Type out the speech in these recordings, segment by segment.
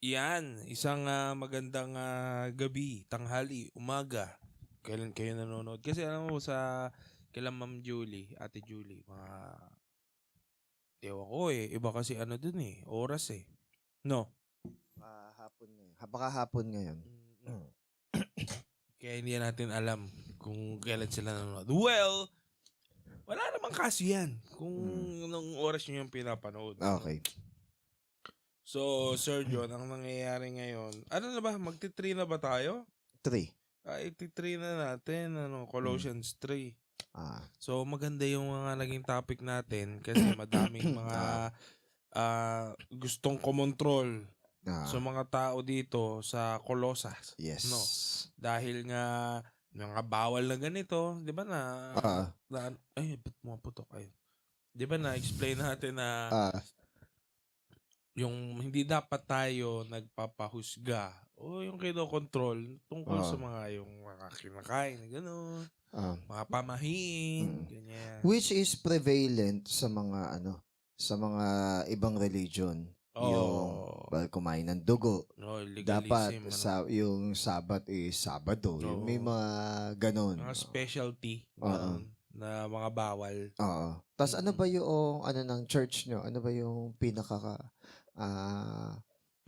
Yan, isang magandang gabi, tanghali, umaga. Kailan kayo nanonood? Kasi alam mo kailan Ma'am Julie, Ate Julie, ewan ko iba kasi dun oras No? Hapon ngayon. Baka hapon ngayon. Mm. Kaya hindi natin alam kung kailan sila nanonood. Well, wala namang kaso yan kung anong oras nyo yung pinapanood. Ano? Okay. So, Sir John, ang nangyayari ngayon, ano na ba? Magti-3 na ba tayo? 3. Iti-3 na natin, Colossians 3. So, maganda yung mga naging topic natin kasi madaming mga gustong kumontrol sa mga tao dito sa Colossus. Yes. No? Dahil nga mga bawal na ganito, di ba ay, ba't pumaputok? Ayun. Di ba na-explain natin na yung hindi dapat tayo nagpapahusga o yung kinokontrol tungkol sa mga yung mga kinakain, gano'n, mga pamahiin, ganyan. Which is prevalent sa mga sa mga ibang religion. Yung kumain ng dugo. Dapat yung Sabat is Sabado. Yung may mga ganon. Mga specialty na mga bawal. Tapos ano ba yung ng church nyo? Ano ba yung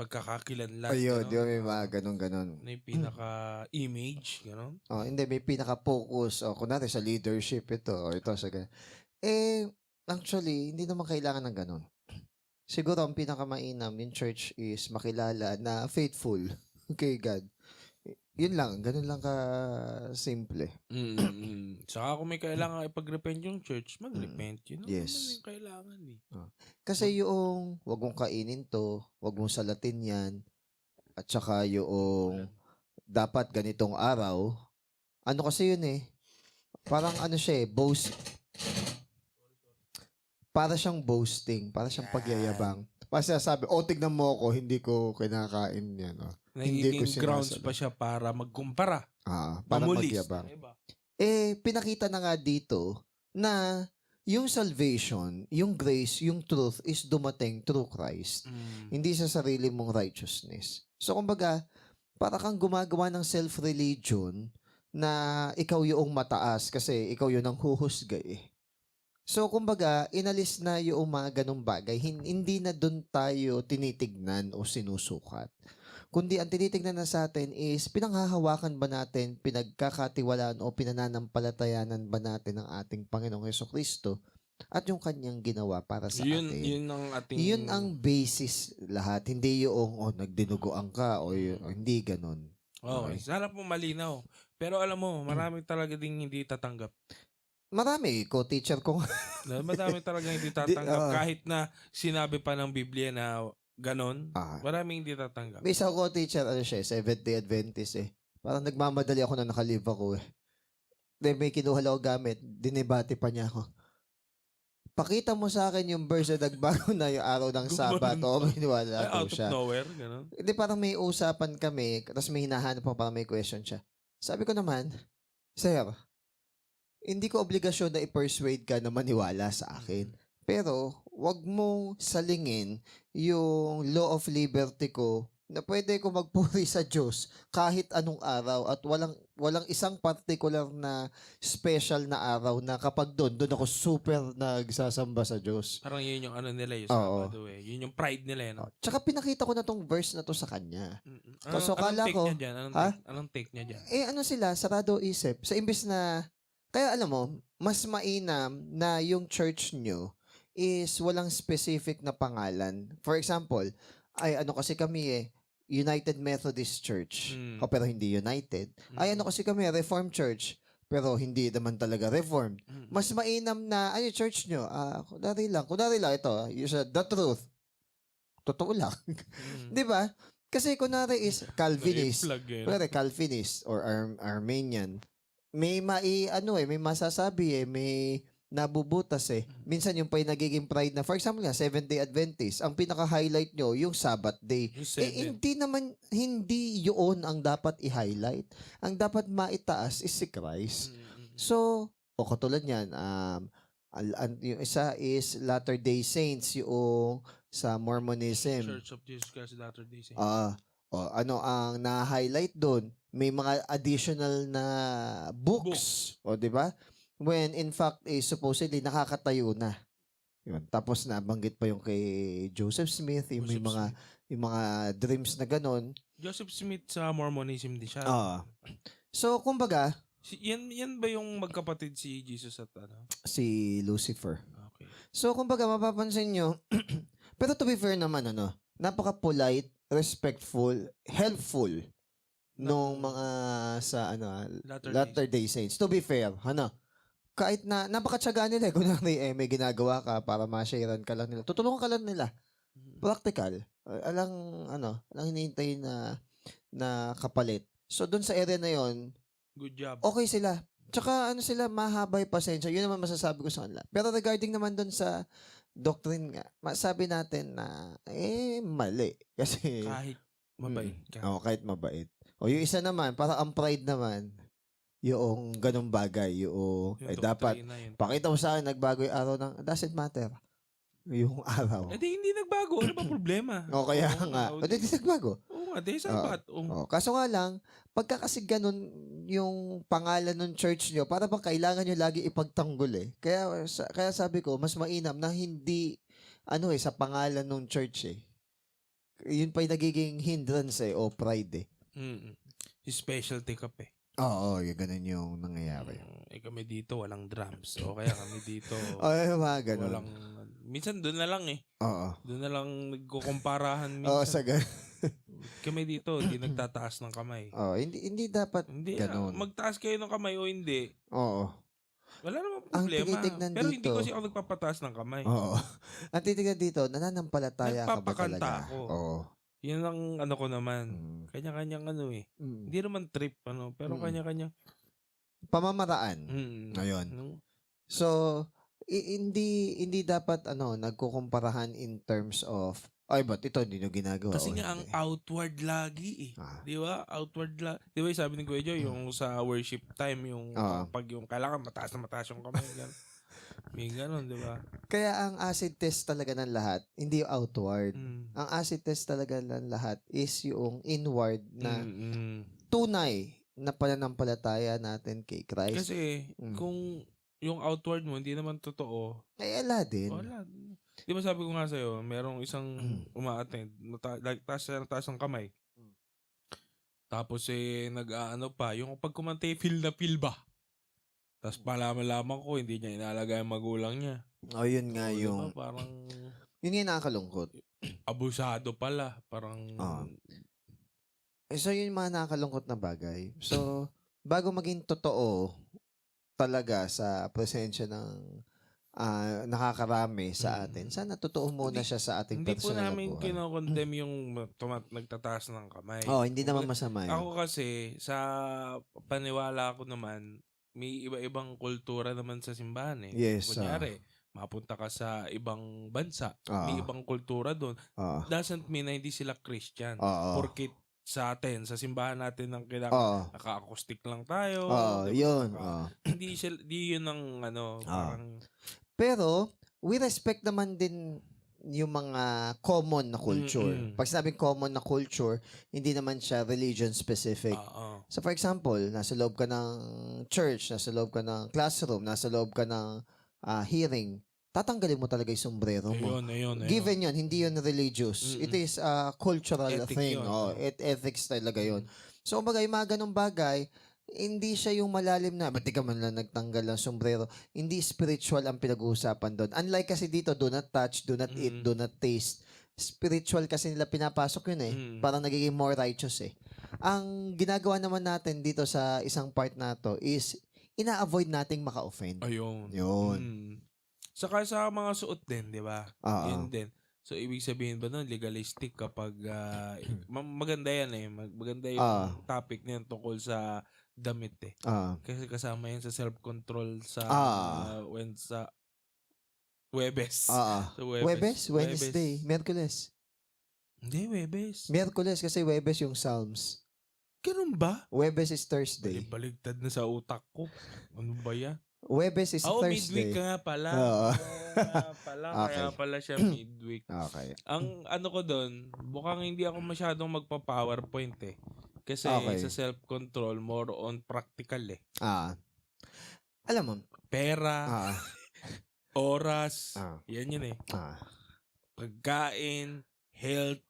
pagkakakilanlan? Ayun, di ba may mga ganon. May pinaka-image, gano'n? Hindi, may pinaka-focus. Kunwari sa leadership ito, ito sa ganun. Actually, hindi naman kailangan ng ganon. Siguro, ang pinakamainam in church is makilala na faithful kay God. Yun lang, ganun lang ka-simple. Saka kung may kailangan ipag-repent yung church, mag-repent. Yun yes. Naman yung kailangan Kasi yung wag mong kainin to, wag mong salatin yan, at saka yung dapat ganitong araw, kasi yun parang siya para siyang boasting, para siyang pagyayabang. Kasi sabi, tignan mo ako, hindi ko kinakain yan. Hindi ko grounds pa siya para magkumpara. Para magyabang. Pinakita na nga dito na yung salvation, yung grace, yung truth is dumating through Christ. Hindi sa sarili mong righteousness. So, kumbaga, para kang gumagawa ng self-religion na ikaw yung mataas kasi ikaw yung ang huhusga So, kumbaga, inalis na yung mga ganong bagay. Hindi na doon tayo tinitignan o sinusukat. Kundi ang tinitignan na sa atin is pinanghahawakan ba natin, pinagkakatiwalaan o pinananampalatayanan ba natin ang ating Panginoong Jesucristo at yung kanyang ginawa para sa atin. Yun ang basis lahat. Hindi yung nagdinuguan ka o hindi ganon. Okay. Sana po malinaw. Pero alam mo, marami talaga ding hindi tatanggap. Marami, co-teacher ko. Madami talaga hindi tatanggap. Kahit na sinabi pa ng Biblia na ganon, maraming hindi tatanggap. May isa co-teacher, Seventh-day Adventist Parang nagmamadali ako na nakalive ako Then may kinuha lang ako gamit, dinebate pa niya ako. Pakita mo sa akin yung verse na nagbago na yung araw ng Sabat o miniwala ko siya. Out of nowhere, gano'n? Hindi, parang may usapan kami, tapos may hinahanap pa, parang may question siya. Sabi ko naman, Sir, hindi ko obligasyon na i-persuade ka na maniwala sa akin. Pero, wag mong salingin yung law of liberty ko na pwede ko magpuri sa Diyos kahit anong araw at walang isang particular na special na araw na kapag doon ako super nagsasamba sa Diyos. Parang yun yung nila yung Sabado Yun yung pride nila Tsaka pinakita ko na tong verse na to sa kanya. So, kala ko, anong take niya dyan? Sila, sarado isip. Sa imbis na kaya alam mo, mas mainam na yung church nyo is walang specific na pangalan. For example, kasi kami United Methodist Church. Pero hindi United. Kasi kami Reformed Church. Pero hindi naman talaga Reformed. Mas mainam na, church nyo? Kunwari lang ito. The truth. Totoo lang. Di ba? Kasi kunwari is Calvinist. Kunwari Calvinist or Armenian. May may masasabi may nabubutas Minsan yung nagiging pride na, for example nga, Seventh-day Adventist, ang pinaka-highlight nyo, yung Sabbath day. Hindi yun ang dapat i-highlight. Ang dapat maitaas is si Christ. So, katulad yan, Yung isa is Latter-day Saints, yung sa Mormonism. Church of Jesus Christ of Latter-day Saints. Ano ang na-highlight doon? May mga additional na books. O, di ba? When in fact, supposedly nakakatayo na. Yun. Tapos nabanggit pa yung kay Joseph Smith, yung may mga dreams na ganon. Joseph Smith sa Mormonism din siya. So, kumbaga, yan ba yung magkapatid si Jesus at si Lucifer. Okay. So, kumbaga, mapapansin nyo, pero to be fair naman, napaka-polite, respectful, helpful nung mga sa Latter-day Saints. To be fair, kahit na napakatsaga nila, kunwari may ginagawa ka para ma-sharean ka lang nila. Tutulungan ka lang nila. Practical. Alang hinihintay na kapalit. So, dun sa area na yon, good job. Okay sila. Tsaka sila, mahabay pasensya. Yun naman masasabi ko sa kanila. Pero regarding naman dun sa doctrine nga, masabi natin na, mali. Kasi, kahit mabait ka. Kahit mabait. O yung isa naman, para ang pride naman, yung ganong bagay, dapat, pakita mo sa akin, nagbago yung araw ng, doesn't matter. Yung araw. Hindi nagbago. Ano ba problema? O kaya nga. Hindi nagbago. Oo nga, sapat. Kaso nga lang, pagka kasi ganun yung pangalan ng church nyo, para bang kailangan nyo lagi ipagtanggol eh. Kaya sabi ko, mas mainam na hindi, sa pangalan ng church eh. Yun pa yung nagiging hindrance o pride eh. Specialty ka pa eh. Oo, yung ganun yung nangyayari. Kami dito, walang drums. O kaya kami dito, mga ganun. Minsan doon na lang eh. Oo. Doon na lang nagkukumparahan minsan. Oo, sa ganun. Kami dito, hindi nagtataas ng kamay. Hindi dapat ganun. Magtaas kayo ng kamay o hindi. Oo. Wala namang problema. Pero hindi kasi ako nagpapataas ng kamay. Oo. Ang titignan dito, nananampalataya ka ba talaga? Ako. Oo. Yan ang ko naman. Kanya-kanyang Hindi naman trip, pero kanya-kanya. Pamamaraan. Ngayon. So, hindi dapat nagkukumparahan in terms of ba't ito hindi nyo ginagawa? Kasi nga ang outward lagi eh. Di ba? Outward lagi. Di ba sabi ni Kuya Joe, yung sa worship time, yung pag yung kailangan mataas na mataas yung kamay. May ganun, di ba? Kaya ang acid test talaga ng lahat, hindi yung outward. Ang acid test talaga ng lahat is yung inward na tunay na pananampalataya natin kay Christ. Kasi kung yung outward mo hindi naman totoo, ala din. Wala. Di ba sabi ko nga sa'yo, merong isang uma-attend, taas ng kamay. Tapos nag-aano pa, yung pag kumante, feel ba? Tapos malaman ko, hindi niya inalagay ang magulang niya. Yun nga yung... Diba? Parang... Yun yung nakakalungkot. Abusado pala. Parang... So, yun yung mga nakakalungkot na bagay. So, bago maging totoo talaga sa presensya ng nakakarami sa atin, sana totoo muna siya sa ating personal na buhay. Hindi po namin kinokondem yung nagtataas ng kamay. Hindi naman masama yun. Ako kasi, sa paniwala ko naman, may iba-ibang kultura naman sa simbahan eh. Yes. Kunyari, mapunta ka sa ibang bansa, may ibang kultura doon. Doesn't mean na hindi sila Christian. Porkit sa atin, sa simbahan natin ng naka-acoustic lang tayo. Yun. Hindi yun ang parang... Pero, we respect naman din yung mga common na culture. Pag sinabing common na culture, hindi naman siya religion specific. So for example, nasa loob ka ng church, nasa loob ka ng classroom, nasa loob ka ng hearing, tatanggalin mo talaga yung sombrero mo. Ayun. Given yun, hindi yun religious. It is a cultural thing. Ethics talaga yun. So, yung mga ganong bagay, hindi siya yung malalim na, ba't di ka man lang nagtanggal ng sombrero? Hindi spiritual ang pinag-uusapan doon. Unlike kasi dito, do not touch, do not eat, do not taste. Spiritual kasi nila pinapasok yun eh. Parang nagiging more righteous eh. Ang ginagawa naman natin dito sa isang part na to is, ina-avoid nating maka-offend. Yun. Saka sa mga suot din, di ba? Yun din. So, ibig sabihin ba nun, legalistic kapag, maganda yan eh. Maganda yung topic niyan tungkol sa damit eh. Kasi kasama yan sa self-control sa sa Webes. Sa Webes? Wednesday. Miyerkules. Hindi, Webes. Miyerkules kasi Webes yung Psalms. Ganun ba? Webes is Thursday. Baligtad na sa utak ko. Ano ba yan? Webes is midweek Thursday. ka nga pala. Oo. Kaya Okay. pala siya midweek. Okay. Ang ano ko doon, bukang hindi ako masyadong magpa-PowerPoint eh. Kasi Okay. sa self-control, more on practical eh. Alam mo, Pera, oras, yan yun eh. Pagkain, health.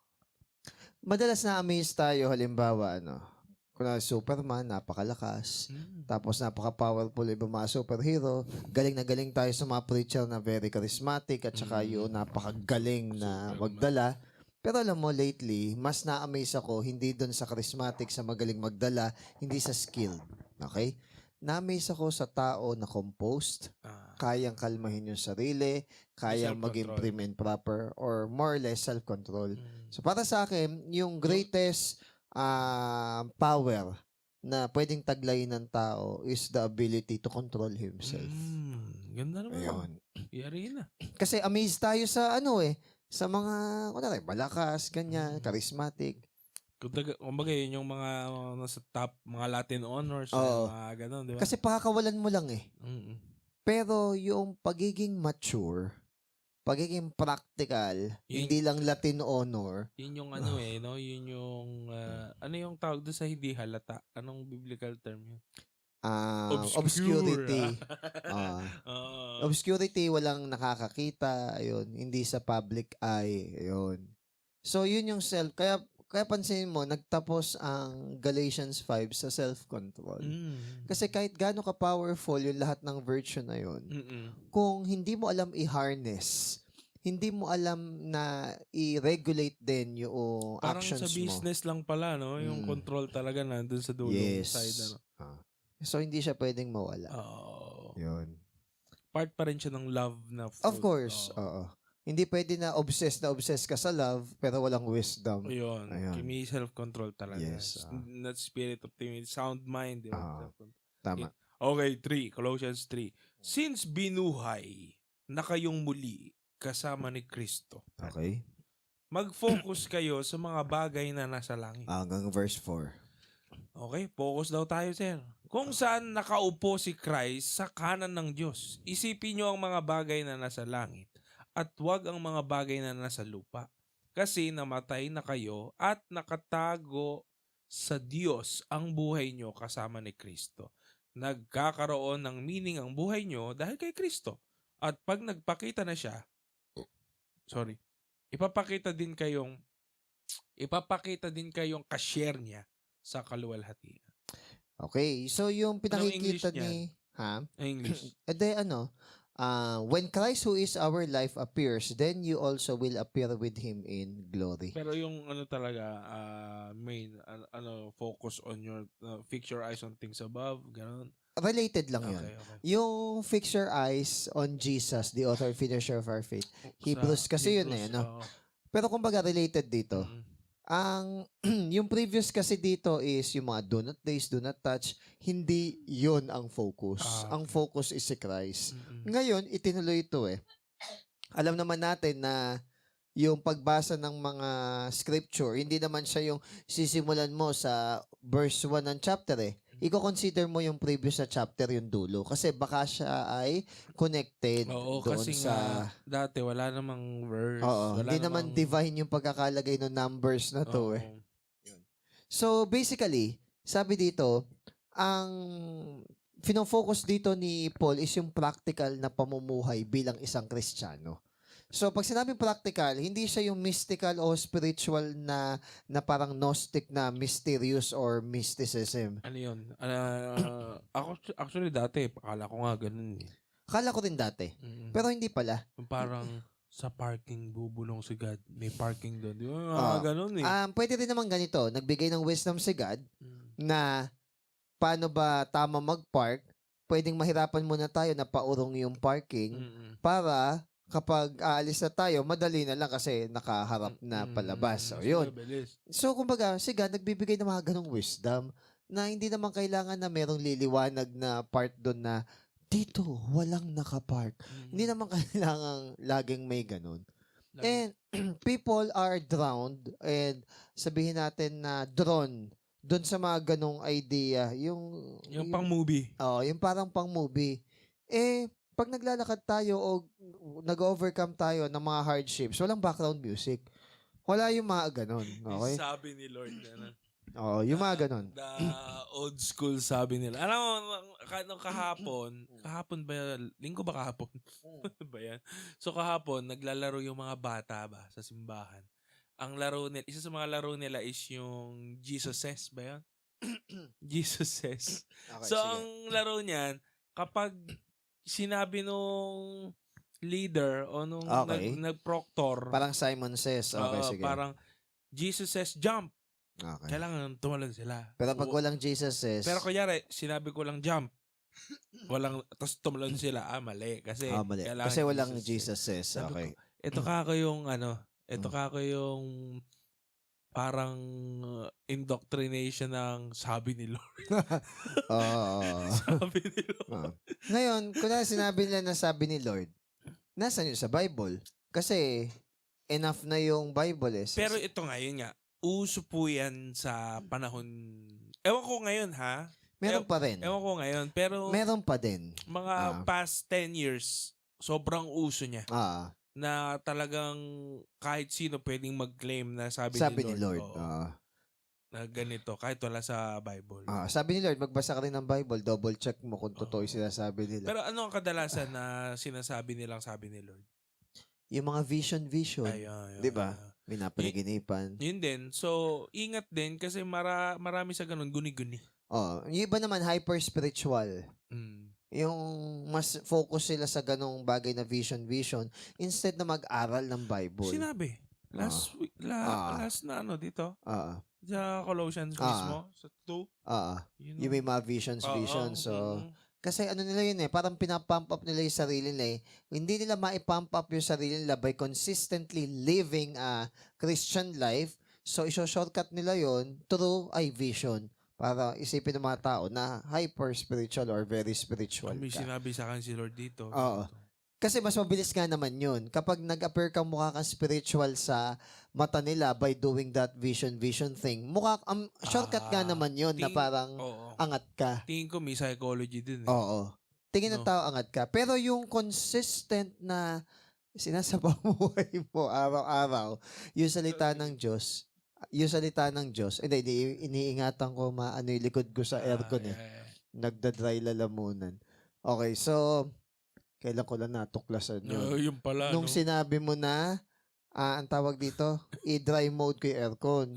madalas na-amaze tayo, halimbawa, kung Superman, napakalakas. Tapos napaka-powerful yung mga superhero. Galing na galing tayo sa mga preacher na very charismatic at saka yung napakagaling na magdala. Pero alam mo, lately, mas na-amaze ako hindi doon sa charismatic, sa magaling magdala, hindi sa skill. Okay? Na-amaze ako sa tao na composed, kayang kalmahin yung sarili, kayang maging prim and proper, or more or less self-control. So para sa akin, yung greatest power na pwedeng taglayin ng tao is the ability to control himself. Ganda naman. Ayun. Yari na. Kasi amazed tayo sa sa mga, malakas, ganyan, charismatic. Kumbaga yun yung mga nasa top, mga Latin honors, mga ganun, di ba? Kasi pakakawalan mo lang eh. Pero yung pagiging mature, pagiging practical, hindi lang Latin honor. Yun yung yun yung, ano yung tawag doon sa hindi halata? Anong biblical term yun? Obscurity. Obscurity, walang nakakakita, ayun, hindi sa public eye, ayun. So, yun yung self. Kaya pansinin mo, nagtapos ang Galatians 5 sa self-control. Kasi kahit gaano ka-powerful yung lahat ng virtue na yun, kung hindi mo alam i-harness, hindi mo alam na i-regulate din yung actions mo. Parang sa business lang pala, no? Yung control talaga nandun sa dulong side. So, hindi siya pwedeng mawala. Yun. Part pa rin siya ng love na fruit. Of course, oo. Hindi pwede na obsessed ka sa love pero walang wisdom. Ayun. Kimi self-control talaga. Yes. Not spirit of timid. Sound mind. Tama. Okay, 3. Colossians 3. Since binuhay na kayong muli kasama ni Kristo. Okay. Mag-focus kayo sa mga bagay na nasa langit. Hanggang verse 4. Okay, focus daw tayo, sir. Kung saan nakaupo si Christ sa kanan ng Diyos. Isipin nyo ang mga bagay na nasa langit at huwag ang mga bagay na nasa lupa. Kasi namatay na kayo at nakatago sa Diyos ang buhay nyo kasama ni Kristo. Nagkakaroon ng meaning ang buhay nyo dahil kay Kristo. At pag nagpakita na siya, ipapakita din kayong ka-share niya sa kaluwalhatian. Okay, so yung pinakikita ni... English. When Christ who is our life appears, then you also will appear with Him in glory. Pero yung main, focus on your, fix your eyes on things above, gano'n. Related lang yun. Okay. Yung fix your eyes on Jesus, the author and finisher of our faith. Hebrews kasi yun eh, no? Pero kumbaga related dito. Ang yung previous kasi dito is yung mga do not taste, do not touch. Hindi yun ang focus. Ang focus is si Christ. Ngayon, itinuloy ito eh. Alam naman natin na yung pagbasa ng mga scripture, hindi naman siya yung sisimulan mo sa verse 1 ng chapter eh. I-consider mo yung previous na chapter yung dulo kasi baka siya ay connected doon kasi sa... dati wala namang verse. Hindi naman divine yung pagkakalagay ng numbers na to eh. So basically, sabi dito, ang fino-focus dito ni Paul is yung practical na pamumuhay bilang isang Kristiyano. So, pag sinabing practical, hindi siya yung mystical o spiritual na parang gnostic na mysterious or mysticism. Ano yun? Actually, dati, akala ko nga ganun eh. Akala ko rin dati. Pero hindi pala. Parang sa parking bubulong si God. May parking doon. Di ba? Ganun eh. Pwede rin naman ganito. Nagbigay ng wisdom si God na paano ba tama mag-park. Pwedeng mahirapan muna tayo na paurong yung parking para... kapag aalis na tayo, madali na lang kasi nakaharap na palabas. So, yun. So, kumbaga, si God nagbibigay ng mga ganong wisdom na hindi naman kailangan na merong liliwanag na part doon na dito, walang nakapark. Hindi naman kailangan laging may ganon. And people are drowned and sabihin natin na drawn doon sa mga ganong idea. Yung pang-movie. Yung parang pang-movie. Pag naglalakad tayo o nag-overcome tayo ng mga hardships, walang background music. Wala yung mga ganon. Okay? Sabi ni Lord na. Oo, yung mga ganon. The old school sabi nila. Alam mo, nung kahapon ba, linggo ba kahapon? ba yan? So kahapon, naglalaro yung mga bata ba sa simbahan. Ang laro nila, isa sa mga laro nila is yung Jesus Says ba yan? Jesus Says. Okay, So sige. ang laro niyan, kapag sinabi nung leader o nung Okay. nag-proctor, Parang Simon Says. Okay, sige. parang Jesus Says jump. Okay. Kailangan tumalon sila. Pero pag walang Jesus Says, Pero kunyari, sinabi ko lang jump. Tapos tumalon sila. Mali. Kasi, mali. kailangan Kasi walang Jesus Says. Sabi Okay. ito kako yung ito kako yung parang indoctrination ng sabi ni Lord. Oo. Sabi ni Lord. Ngayon, kung sinabi nila na sabi ni Lord, nasaan yun sa Bible? Kasi, enough na yung Bible eh. Pero ito ngayon nga, uso po yan sa panahon, ewan ko ngayon ha? Meron pa rin. Ewan ko ngayon, pero Meron pa din. mga past 10 years, sobrang uso niya. Na talagang kahit sino pwedeng mag-claim na sabi ni Lord. Na ganito, kahit wala sa Bible. Sabi ni Lord, magbasa ka rin ng Bible, double check mo kung totoo yung sinasabi nila. Pero ano ang kadalasan na sinasabi nilang sabi ni Lord? Yung mga vision. Di ba? May napanaginipan. Yun din. So, ingat din kasi marami sa ganun, guni-guni. Yung iba naman, hyper-spiritual. Yung mas focus sila sa ganong bagay na vision instead na mag-aral ng Bible. Sinabi. Last na dito. Sa Colossians mismo. Sa 2. Yung may mga visions. So, kasi ano nila yun parang pinapump up nila yung sarili nila Hindi nila maipump up yung sarili nila by consistently living a Christian life. So, iso-shortcut nila yun through vision. Para isipin ng mga tao na hyper-spiritual or very spiritual May ka. sinabi sa akin si Lord dito. Kasi mas mabilis nga naman yun. Kapag nag-appear kang mukha kang spiritual sa mata nila by doing that vision thing, shortcut nga naman yun na parang angat ka. Tingin ko may psychology din. Tingin ng tao angat ka. Pero yung consistent na sinasabamuhay mo araw-araw, yung salita ng Diyos, iniingatan ko yung likod ko sa aircon Nagda-dry lalamunan. Okay, so kailan ko lang natuklasan yun. Yung pala, Nung sinabi mo na, ang tawag dito, i-dry mode ko yung aircon.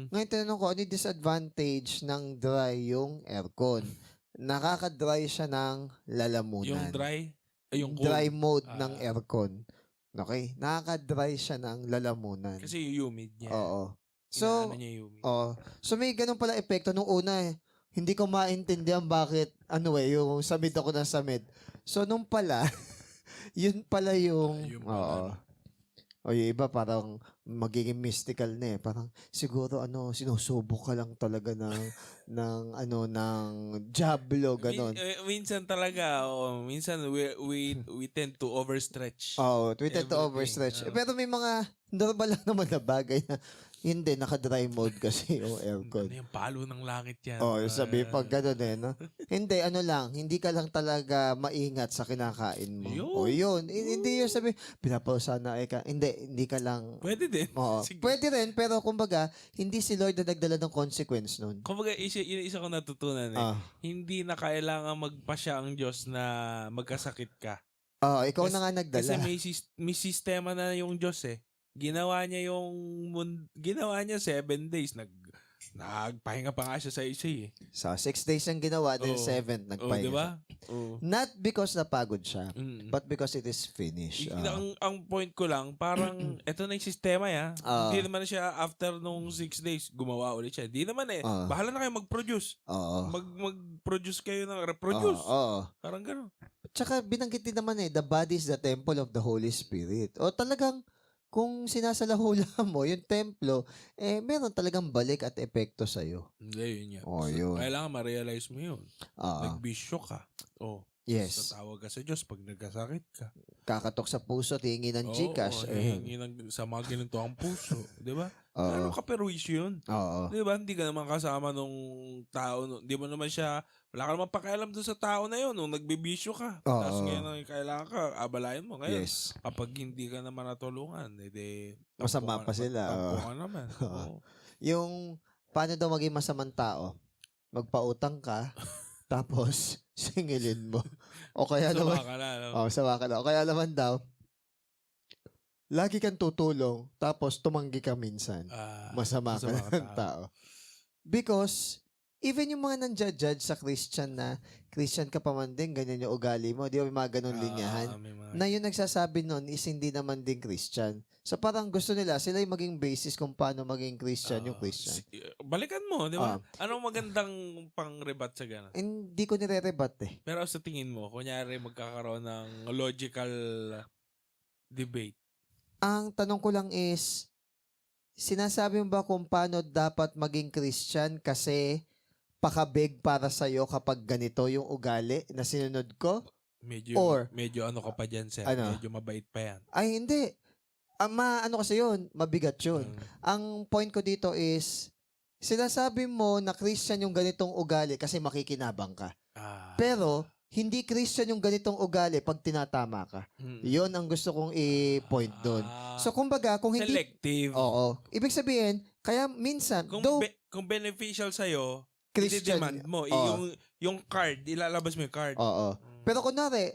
Ngayon tinanong ko, ano yung disadvantage ng dry yung aircon? Nakaka-dry siya ng lalamunan. Yung dry? Yung cold. Dry mode ng aircon. Okay? Nakaka-dry siya ng lalamunan. Kasi yung humid niya. So, so may ganun pala epekto. Nung una hindi ko maintindihan bakit, yung samid ako ng samid. So, nung pala, yun pala yung, yung iba parang magiging mystical na Parang siguro sinusubok ka lang talaga ng Diablo, ganon. Minsan talaga, minsan we tend to overstretch. We tend to overstretch. Pero may mga normal lang naman na bagay na hindi, naka-dry mode kasi yung aircon. Yung palo ng langit yan. Sabi pag gano'n no? Hindi, hindi ka lang talaga maingat sa kinakain mo. Yun. Hindi yun sabi, pinapausa na ka. Hindi ka lang. Pwede din. Pwede rin, pero kumbaga, hindi si Lord na nagdala ng consequence nun. Kumbaga, isa ko natutunan Hindi na kailangan magpasya ang Diyos na magkasakit ka. Ikaw na nga nagdala. Kasi may sistema na yung Diyos Ginawa niya 7 days. Nagpahinga pa nga siya sa isa So, 6 days ang ginawa, then 7th nagpahinga. Diba? Not because napagod siya, but because it is finished. Ang point ko lang, parang ito na yung sistema Hindi naman siya after nung 6 days, gumawa ulit siya. Hindi naman bahala na kayo mag-produce. Mag-produce kayo ng reproduce. Parang gano'n. Tsaka binanggit din naman the body is the temple of the Holy Spirit. Talagang kung sinasalahulan mo yung templo, meron talagang balik at epekto sa'yo. Hindi, yun yan. Yun. Kailangan ma-realize mo yun. Nagbisyo ka. Yes. Tatawag ka sa Diyos pag nagkasakit ka. Kakatok sa puso, hihingi ng Gcash. Hihingi sa mga ginunto ang puso. Di ba? Ano ka perwisyo yun? Oo. Di ba? Hindi ka naman kasama nung tao. Hindi mo naman siya, wala ka naman pakialam doon sa tao na yun nung nagbibisyo ka. Tapos ngayon kailangan ka, abalayan mo. Ngayon, Yes. kapag hindi ka naman natulungan, edi Masama pa sila. tampo ka naman. Oo. Yung paano daw maging masamang tao? Magpautang ka, tapos singilin mo. O kaya Sama naman, ka na. No? sama ka na. O kaya naman daw, lagi kang tutulong, tapos tumanggi ka minsan. Masama ka ng tao. Because, even yung mga nanja-judge sa Christian na, Christian ka pa man din, ganyan yung ugali mo. Di ba may mga ganun linyahan? Na yung nagsasabi nun is hindi naman din Christian. So parang gusto nila, sila yung maging basis kung paano maging Christian yung Christian. Balikan mo, di ba? Anong magandang pang-rebat sa gano'n? Hindi ko nire-rebat eh. Pero sa tingin mo, kunyari magkakaroon ng logical debate. Ang tanong ko lang is, sinasabi mo ba kung paano dapat maging Christian kasi pakabig para sa'yo kapag ganito yung ugali na sinunod ko? Medyo ano ka pa dyan, sir. Ano? Medyo mabait pa yan. Ay, hindi. Ano kasi yun? Mabigat yun. Ang point ko dito is, sinasabi mo na Christian yung ganitong ugali kasi makikinabang ka. Pero, hindi Christian yung ganitong ugali pag tinatama ka. Yun ang gusto kong i-point doon. So, kumbaga, kung hindi... Selective. Oo. Ibig sabihin, kaya minsan, Kung beneficial sa'yo, Christian, i-demand mo. Yung card, ilalabas mo yung card. Oo. Pero kunwari,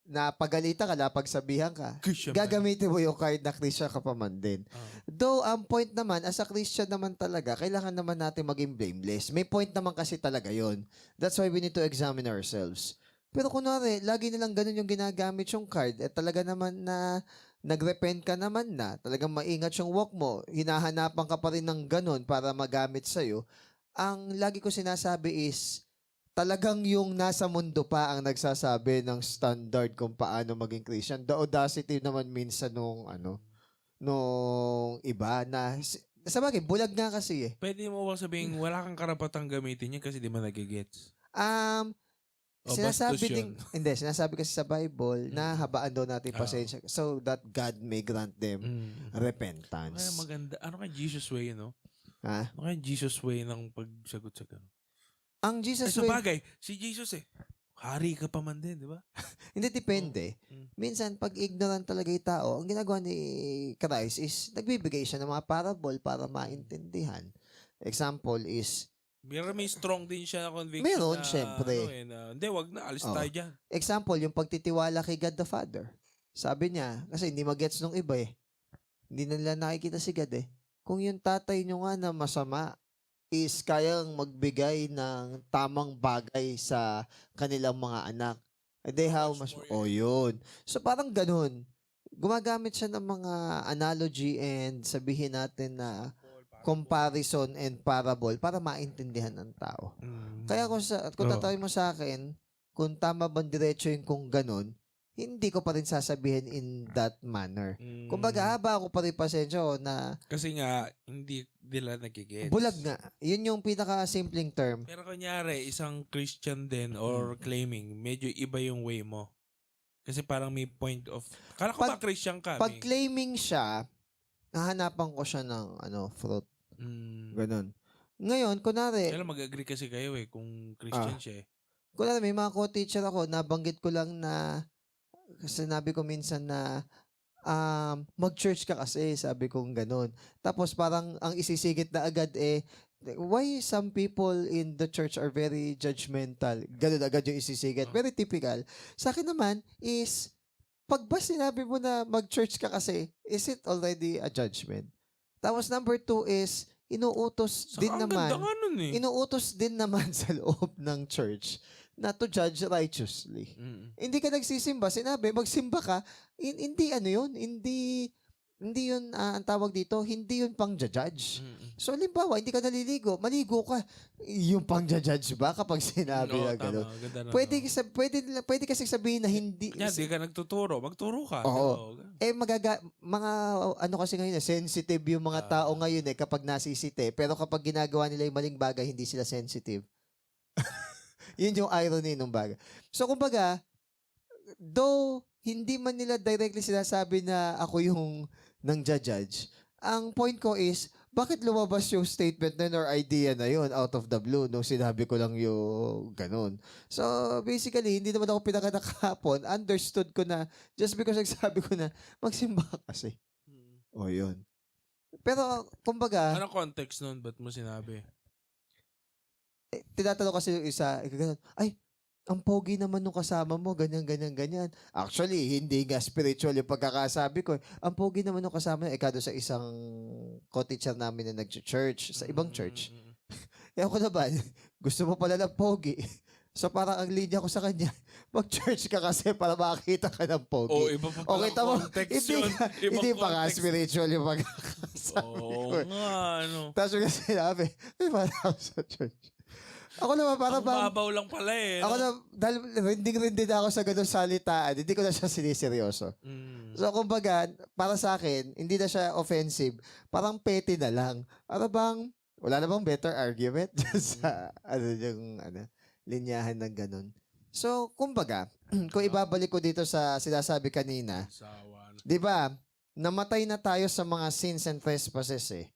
napagalitan ka, napagsabihan ka, Christian gagamitin mo yung card na Christian ka pa man din. Though, ang point naman, as a Christian naman talaga, kailangan naman natin maging blameless. May point naman kasi talaga yon. That's why we need to examine ourselves. Pero kunwari, lagi nilang ganun yung ginagamit yung card, talaga naman na nagrepent ka naman na, talagang maingat yung walk mo, hinahanapan ka pa rin ng ganun para magamit sa'yo, ang lagi ko sinasabi is, talagang yung nasa mundo pa ang nagsasabi ng standard kung paano maging Christian. The audacity naman minsan nung iba na sabagay bulag nga kasi eh. Pwede mo bang sabihin wala kang karapatang gamitin yan kasi di mo nagigets? Sinasabi kasi sa Bible na habaan daw natin pasensya so that God may grant them repentance. Kaya maganda. Ano kaya Jesus way, no? Ha? Ano kaya Jesus way ng pagsagot sa gano'n? Ang Jesus way... Sabagay, si Jesus hari ka pa man din, di ba? Hindi, depende. Minsan, pag ignorant talaga yung tao, ang ginagawa ni Christ is, nagbibigay siya ng mga parable para maintindihan. Example is, may strong din siya na conviction meron, syempre. Hindi, wag na, alis tayo dyan. Example, yung pagtitiwala kay God the Father. Sabi niya, kasi hindi magets nung iba eh. Hindi na nila nakikita si God eh. Kung yung tatay nyo nga na masama, is kayang magbigay ng tamang bagay sa kanilang mga anak. Yun. So parang ganun. Gumagamit siya ng mga analogy and sabihin natin na comparison and parable para maintindihan ng tao. Kaya kung tatawin mo sa akin, kung tama bang diretso yung kung ganun, hindi ko pa rin sasabihin in that manner. Kumbaga, haba ako pa rin pasensya na... Kasi nga, hindi nila nagigets. Bulag nga. Yun yung pinaka-simpleng term. Pero kunyari, isang Christian din or claiming, medyo iba yung way mo. Kasi parang may point of... Kala ko ba Christian ka? Pag claiming siya, nahanapan ko siya ng fruit. Ganun. Ngayon, kunwari... Kaya mag-agree kasi kayo kung Christian siya Kunwari, may mga co-teacher ako, nabanggit ko lang na sinabi ko minsan na mag-church ka kasi, sabi kong ganun. Tapos parang ang isisigit na agad why some people in the church are very judgmental. Ganun agad yung isisigit. Very typical. Sa akin naman is, pag ba sinabi mo na mag-church ka kasi, is it already a judgment? Tapos number 2 is, inuutos din naman sa loob ng church na to judge righteously. Hindi ka nagsisimba, sinabi, magsimba ka, hindi yun, hindi yun, ang tawag dito, hindi yun pang judge. So, halimbawa, hindi ka naliligo, maligo ka, yung pang judge ba kapag sinabi na gano'n? Pwede kasi sabihin na hindi... Hindi ka nagtuturo, magturo ka. Oo. Kasi ngayon, sensitive yung mga tao ngayon kapag nasisite, pero kapag ginagawa nila yung maling bagay, hindi sila sensitive. Yun yung irony nung bagay. So, kumbaga, though hindi man nila directly sinasabi na ako yung nang judge, ang point ko is, bakit lumabas yung statement na yun or idea na yun out of the blue nung sinabi ko lang yung ganun. So, basically, hindi naman ako pinakita kahapon. Understood ko na, just because nagsabi ko na, magsimba ka kasi. O, yun. Pero, kumbaga, Anong context nun? Ba't mo sinabi? tinatanong kasi yung isa, ganun, ay, ang pogi naman nung kasama mo, ganyan, ganyan, ganyan. Actually, hindi nga spiritual yung pagkakasabi ko. Ang pogi naman nung kasama niya, kado sa isang co-teacher namin na nag-church, sa ibang church. Eh ako naman, gusto mo pala ng pogi. So parang ang linya ko sa kanya, mag-church ka kasi para makakita ka ng pogi. Oh, iba pa pala kita mo, context yun. hindi pa nga context. spiritual yung pagkakasabi Oo ko. nga, ano. Tapos yung sinabi, may para ako sa church. Ako naman, para Ang bang, babaw lang pala eh. ako no? na, dahil rinding-rindi na ako sa ganung salitaan, hindi ko na siya siniseryoso. So, kumbaga, para sa akin, hindi na siya offensive. Parang petty na lang. Para bang, wala na bang better argument sa, linyahan ng ganun. So, kumbaga, kung ibabalik ko dito sa sinasabi kanina, di ba, namatay na tayo sa mga sins and trespasses eh.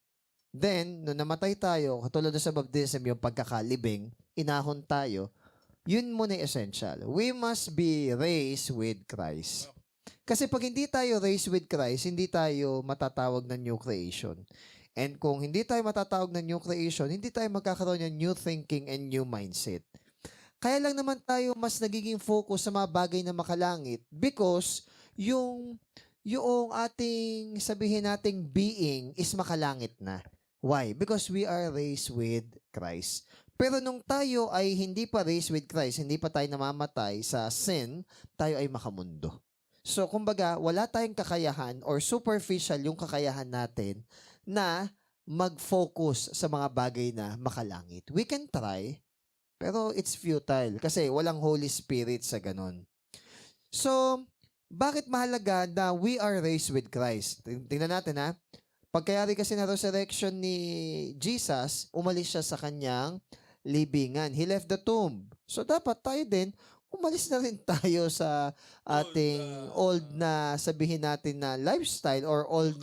Then, nung namatay tayo, katulad sa baptism, yung pagkakalibing, inahon tayo, yun muna yung essential. We must be raised with Christ. Kasi pag hindi tayo raised with Christ, hindi tayo matatawag na new creation. And kung hindi tayo matatawag na new creation, hindi tayo magkakaroon ng new thinking and new mindset. Kaya lang naman tayo mas nagiging focus sa mga bagay na makalangit because yung ating sabihin nating being is makalangit na. Why? Because we are raised with Christ. Pero nung tayo ay hindi pa raised with Christ, hindi pa tayo namamatay sa sin, tayo ay makamundo. So, kumbaga, wala tayong kakayahan or superficial yung kakayahan natin na mag-focus sa mga bagay na makalangit. We can try, pero it's futile kasi walang Holy Spirit sa ganun. So, bakit mahalaga na we are raised with Christ? Tingnan natin ha. Pagkayari kasi na resurrection ni Jesus, umalis siya sa kanyang libingan. He left the tomb. So dapat tayo din, umalis na rin tayo sa ating old na sabihin natin na lifestyle or old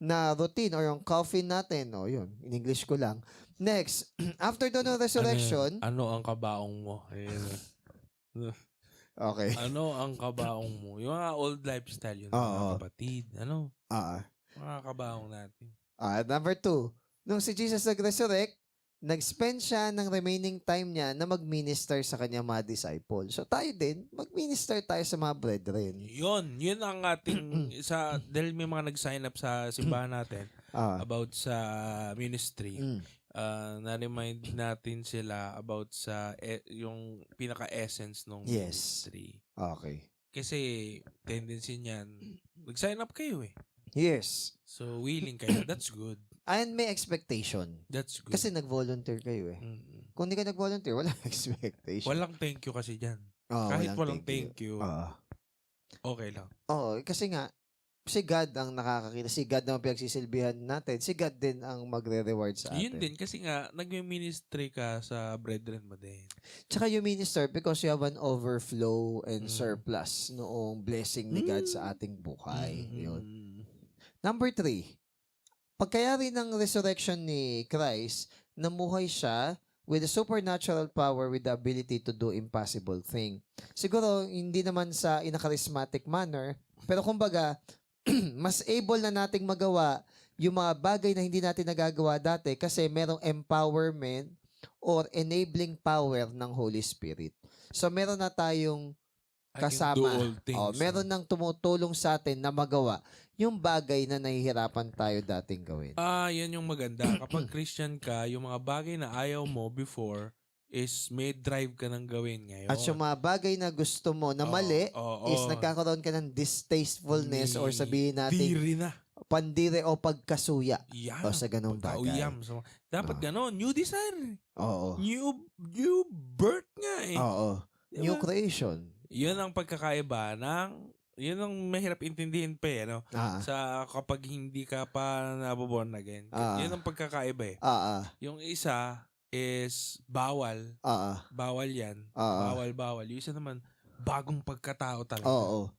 na routine or yung coffin natin. O yun, in English ko lang. Next, after the resurrection. Ano ang kabaong mo? Okay. Ano ang kabaong mo? Yung mga old lifestyle yun. Mga kapatid. Ano? Mga kabaong natin. Number 2. Nung si Jesus nag-resurrect, nag-spend siya ng remaining time niya na mag-minister sa kanyang mga disciple. So tayo din, mag-minister tayo sa mga brethren. Yun ang ating, dahil may mga nag-sign up sa simbahan natin about sa ministry. Na-remind natin sila about sa yung pinaka-essence ng ministry. Okay. Kasi tendency niyan, nag-sign up kayo eh. Yes. So, willing kayo. That's good. And may expectation. That's good. Kasi nag-volunteer kayo eh. Kung hindi ka nag-volunteer, walang expectation. Walang thank you kasi dyan. Kahit walang thank you. Okay lang. Oo, kasi nga, si God ang nakakakita. Si God ang pinagsisilbihan natin. Si God din ang magre-reward sa atin. Yun din, kasi nga, nag-ministry ka sa brethren mo din. Tsaka you minister because you have an overflow and surplus noong blessing ni God sa ating buhay. Yun. Number 3. Pagkayari ng resurrection ni Christ, namuhay siya with a supernatural power with the ability to do impossible thing. Siguro, hindi naman sa in a charismatic manner, pero kumbaga, mas able na nating magawa yung mga bagay na hindi natin nagagawa dati kasi merong empowerment or enabling power ng Holy Spirit. So, meron na tayong kasama. Meron nang tumutulong sa atin na magawa yung bagay na nahihirapan tayo dating gawin. Yan yung maganda. Kapag Christian ka, yung mga bagay na ayaw mo before is may drive ka ng gawin ngayon. At yung mga bagay na gusto mo na mali is nagkakaroon ka ng distastefulness or sabihin natin pandire o pagkasuya o sa ganung bagay. Dapat ganon. New desire. Oo. New birth nga eh. Oo. Diba? New creation. Yun ang pagkakaiba yun ang mahirap intindihin pa eh, no? Sa kapag hindi ka pa naboborn again. Yun ang pagkakaiba eh. Yung isa is bawal. Bawal yan. Bawal. Yung isa naman, bagong pagkatao talaga. Oo.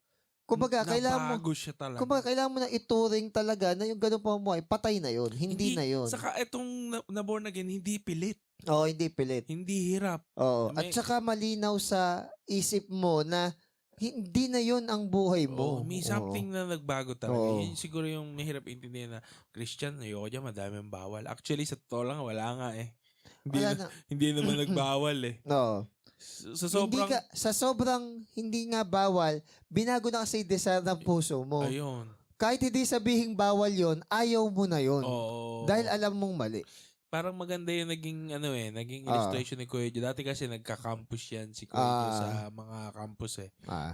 Kumbaga, nabago siya talaga. kailangan mo na ituring talaga na yung ganun pamumuhay, patay na yun. Hindi na yun. Saka itong na-born again, hindi pilit. Oo, hindi pilit. Hindi hirap. Oo. At saka malinaw sa isip mo na hindi na yun ang buhay mo. May something na nagbago talaga. Yun siguro yung mahirap intindihan na Christian, ayoko dyan, madaming bawal. Actually, sa totoo lang, wala nga eh. Hindi naman nagbawal eh. No. Sa sobrang hindi nga bawal, binago na kasi desire ng puso mo. Ayun. Kahit hindi sabihing bawal yon, ayaw mo na yon. Dahil alam mong mali. Parang maganda yung naging illustration ni Kuya Joe. Dati kasi nagka-campus yan si Kuya Joe sa mga campus eh.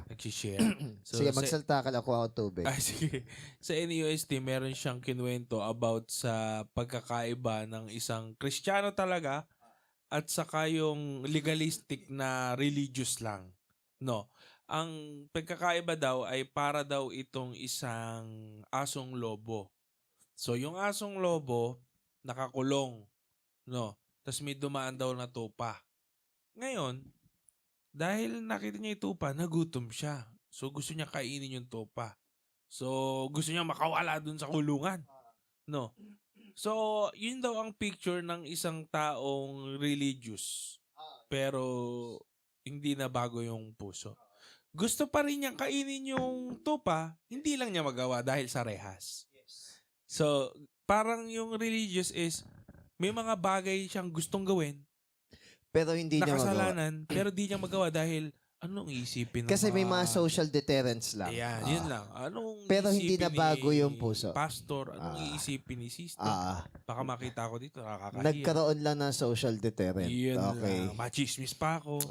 Nag-share. So, sige, magsalta ka lang ako tubig. Sige. Sa NUST, meron siyang kinuwento about sa pagkakaiba ng isang Kristiyano talaga at saka yung legalistic na religious lang. No. Ang pagkakaiba daw ay para daw itong isang asong lobo. So, yung asong lobo, nakakulong, no? Tapos may dumaan daw na tupa. Ngayon, dahil nakita niya yung tupa, nagutom siya. So, gusto niya kainin yung tupa. So, gusto niya makawala dun sa kulungan. No? So, yun daw ang picture ng isang taong religious. Pero, hindi na bago yung puso. Gusto pa rin niyang kainin yung tupa, hindi lang niya magawa dahil sa rehas. So, parang yung religious is may mga bagay siyang gustong gawin pero hindi niya magawa. Nakasalanan, pero di niya magawa dahil anong isipin ng kasi may mga social deterrents lang. Ayan, yun lang. Anong pero hindi na bago yung puso. Pastor, anong iisipin ni sister? Baka makita ko dito, nakakahiya. Nagkaroon lang ng social deterrent. Yun lang. Machismis pa ako.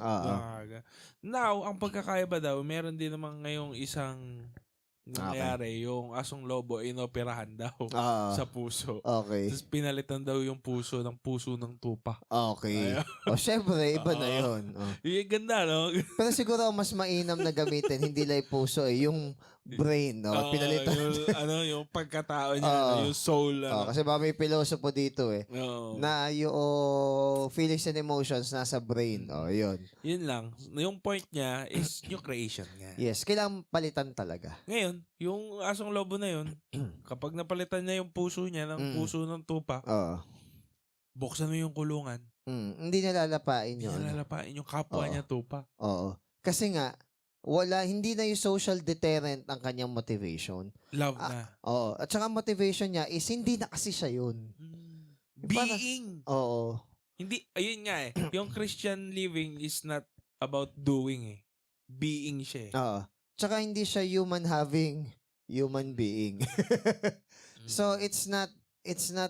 Now, ang pagkakaiba daw, meron din naman ngayong isang nangyari, yung asong lobo inoperahan daw sa puso. Okay. Tapos pinalitan daw yung puso ng tupa. Okay. Syempre, iba na yun. Yung ganda, no? Pero siguro mas mainam na gamitin, hindi lang yung puso yung brain, no? Pinalitan. Yung pagkatao niya, yung soul. Kasi ba may pilosopo dito eh. Na yung feelings and emotions nasa brain. Yun. Yun lang. Yung point niya is yung creation nga. Yes, kailangan palitan talaga. Ngayon, yung asong lobo na yun, kapag napalitan niya yung puso niya ng puso ng tupa, buksan mo yung kulungan. Hindi nalalapain yun. Hindi nalalapain yung kapwa niya tupa. Oo. Kasi nga, hindi na yung social deterrent ang kanyang motivation. Love na. Oo. At saka motivation niya is hindi na kasi siya yun. Being. Oo. Hindi, ayun nga eh. Yung Christian living is not about doing eh. Being siya eh. Oo. Tsaka hindi siya human having human being. So it's not